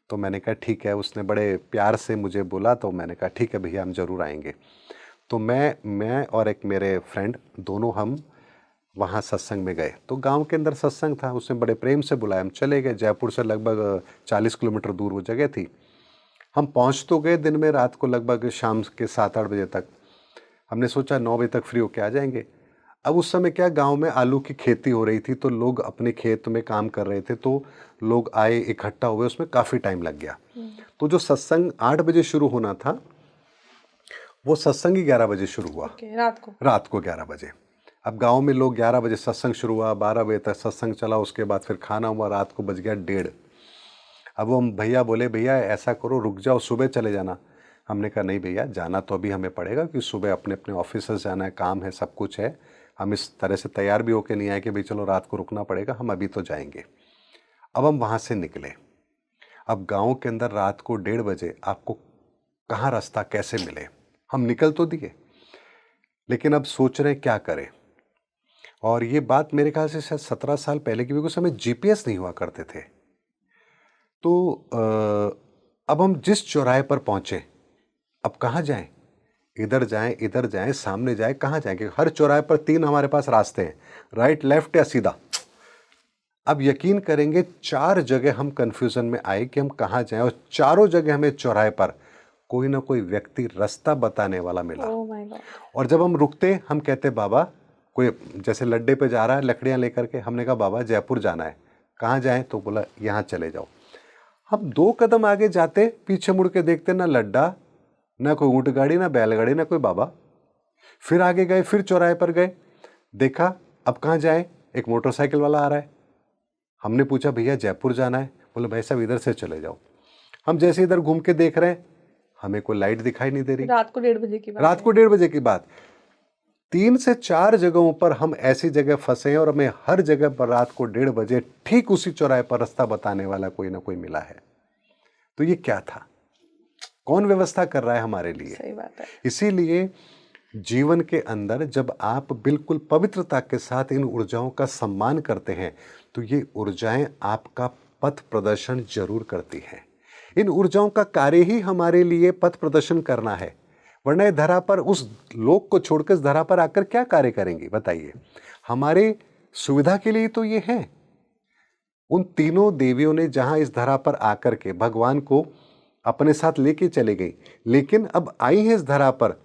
तो मैंने कहा ठीक है। उसने बड़े प्यार से मुझे बोला, तो मैंने कहा ठीक है भैया हम ज़रूर आएंगे। तो मैं और एक मेरे फ्रेंड दोनों हम वहाँ सत्संग में गए। तो गांव के अंदर सत्संग था, उसने बड़े प्रेम से बुलाया, हम चले गए। जयपुर से लगभग 40 किलोमीटर दूर वो जगह थी। हम पहुँच तो गए दिन में, रात को लगभग शाम के 7-8 बजे तक। हमने सोचा 9 बजे तक फ्री होके आ जाएंगे। अब उस समय क्या गांव में आलू की खेती हो रही थी, तो लोग अपने खेत में काम कर रहे थे, तो लोग आए इकट्ठा हुए, उसमें काफ़ी टाइम लग गया। तो जो सत्संग 8 बजे शुरू होना था वो सत्संग ही 11 बजे शुरू हुआ। रात को 11 बजे। अब गांव में लोग 11 बजे सत्संग शुरू हुआ, 12 बजे तक सत्संग चला, उसके बाद फिर खाना हुआ, रात को बज गया 1:30। अब वो हम भैया बोले भैया ऐसा करो रुक जाओ, सुबह चले जाना। हमने कहा नहीं भैया जाना तो अभी हमें पड़ेगा, क्योंकि सुबह अपने अपने ऑफिस से जाना है, काम है, सब कुछ है। हम इस तरह से तैयार भी होके नहीं आए कि भाई चलो रात को रुकना पड़ेगा, हम अभी तो जाएंगे। अब हम वहाँ से निकले। अब गांव के अंदर रात को 1:30 बजे आपको कहाँ रास्ता कैसे मिले? हम निकल तो दिए, लेकिन अब सोच रहे क्या करें। और ये बात मेरे ख्याल से शायद 17 साल पहले की भी, उस समय जीपीएस नहीं हुआ करते थे। तो अब हम जिस चौराहे पर पहुंचे, अब कहाँ जाएं? इधर जाएं, इधर जाएं, सामने जाएं, कहाँ जाएंगे? हर चौराहे पर 3 हमारे पास रास्ते हैं, राइट, लेफ्ट या सीधा। अब यकीन करेंगे 4 जगह हम कंफ्यूजन में आए कि हम कहाँ जाएं, और चारों जगह हमें चौराहे पर कोई ना कोई व्यक्ति रास्ता बताने वाला मिला। Oh my God. और जब हम रुकते हम कहते बाबा, कोई जैसे लड्डे पे जा रहा है लकड़ियां लेकर के, हमने कहा बाबा जयपुर जाना है, कहाँ जाएं? तो बोला यहाँ चले जाओ। हम 2 कदम आगे जाते, पीछे मुड़ के देखते ना लड्डा, ना कोई ऊंट गाड़ी, ना बैलगाड़ी, ना कोई बाबा। फिर आगे गए, फिर चौराहे पर गए, देखा अब कहाँ जाए? एक मोटरसाइकिल वाला आ रहा है। हमने पूछा भैया जयपुर जाना है? बोले भाई साहब इधर से चले जाओ। हम जैसे इधर घूम के देख रहे हैं, हमें कोई लाइट दिखाई नहीं दे रही। रात को 1:30 बजे की बात रात को 1:30 बजे की बात। 3 से 4 जगहों पर हम ऐसी जगह फंसे हैं, और हमें हर जगह पर रात को 1:30 बजे ठीक उसी चौराहे पर रास्ता बताने वाला कोई ना कोई मिला है। तो ये क्या था? कौन व्यवस्था कर रहा है हमारे लिए? सही बात है। इसीलिए जीवन के अंदर जब आप बिल्कुल पवित्रता के साथ इन ऊर्जाओं का सम्मान करते हैं, तो ये ऊर्जाएं आपका पथ प्रदर्शन जरूर करती हैं। इन ऊर्जाओं का कार्य ही हमारे लिए पथ प्रदर्शन करना है, वरना धरा पर उस लोक को छोड़कर इस धरा पर आकर क्या कार्य करेंगी बताइए? हमारे सुविधा के लिए तो ये है। उन तीनों देवियों ने जहां इस धरा पर आकर के भगवान को अपने साथ लेके चले गई, लेकिन अब आई है इस धरा पर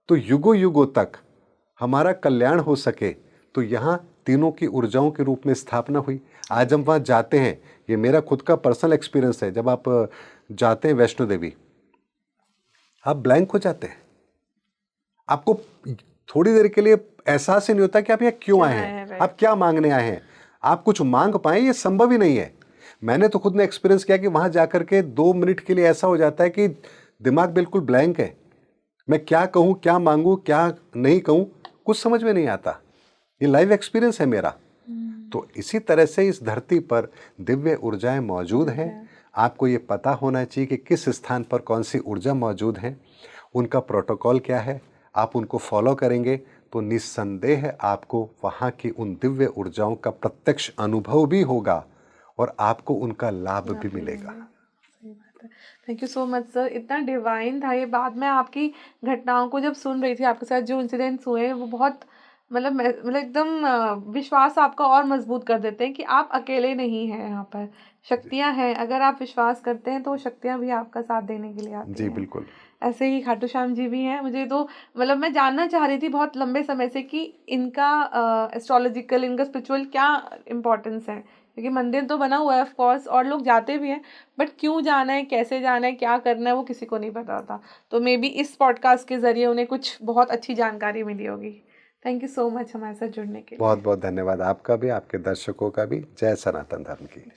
तो युगों युगों तक हमारा कल्याण हो सके, तो यहाँ तीनों की ऊर्जाओं के रूप में स्थापना हुई। आज हम वहाँ जाते हैं, ये मेरा खुद का पर्सनल एक्सपीरियंस है। जब आप जाते हैं वैष्णो देवी, आप ब्लैंक हो जाते हैं। आपको थोड़ी देर के लिए एहसास ही नहीं होता कि आप यहाँ क्यों आए हैं, आप क्या मांगने आए हैं, आप कुछ मांग पाए, ये संभव ही नहीं है। मैंने तो खुद ने एक्सपीरियंस किया कि वहाँ जाकर के 2 मिनट के लिए ऐसा हो जाता है कि दिमाग बिल्कुल ब्लैंक है। मैं क्या कहूँ, क्या मांगूँ, क्या नहीं कहूँ, कुछ समझ में नहीं आता। ये लाइव एक्सपीरियंस है मेरा। तो इसी तरह से इस धरती पर दिव्य ऊर्जाएं मौजूद हैं। आपको ये पता होना चाहिए कि किस स्थान पर कौन सी ऊर्जा मौजूद है, उनका प्रोटोकॉल क्या है। आप उनको फॉलो करेंगे तो निस्संदेह आपको वहाँ की उन दिव्य ऊर्जाओं का प्रत्यक्ष अनुभव भी होगा और आपको उनका लाभ भी मिलेगा। Thank you so much sir, इतना डिवाइन था ये बात। मैं आपकी घटनाओं को जब सुन रही थी, आपके साथ जो इंसिडेंट्स हुए वो बहुत मतलब एकदम विश्वास आपका और मजबूत कर देते हैं कि आप अकेले नहीं हैं यहाँ पर, शक्तियाँ हैं। अगर आप विश्वास करते हैं तो वो शक्तियाँ भी आपका साथ देने के लिए आती जी हैं। बिल्कुल। ऐसे ही खाटू श्याम जी भी हैं। मुझे तो मतलब मैं जानना चाह रही थी बहुत लंबे समय से कि इनका एस्ट्रोलॉजिकल, इनका स्पिरिचुअल क्या इम्पोर्टेंस है, क्योंकि मंदिर तो बना हुआ है ऑफ कोर्स और लोग जाते भी हैं, बट क्यों जाना है, कैसे जाना है, क्या करना है, वो किसी को नहीं पता होता। तो मे बी इस पॉडकास्ट के ज़रिए उन्हें कुछ बहुत अच्छी जानकारी मिली होगी। थैंक यू सो मच हमारे साथ जुड़ने के लिए। बहुत बहुत धन्यवाद आपका भी, आपके दर्शकों का भी। जय सनातन धर्म की।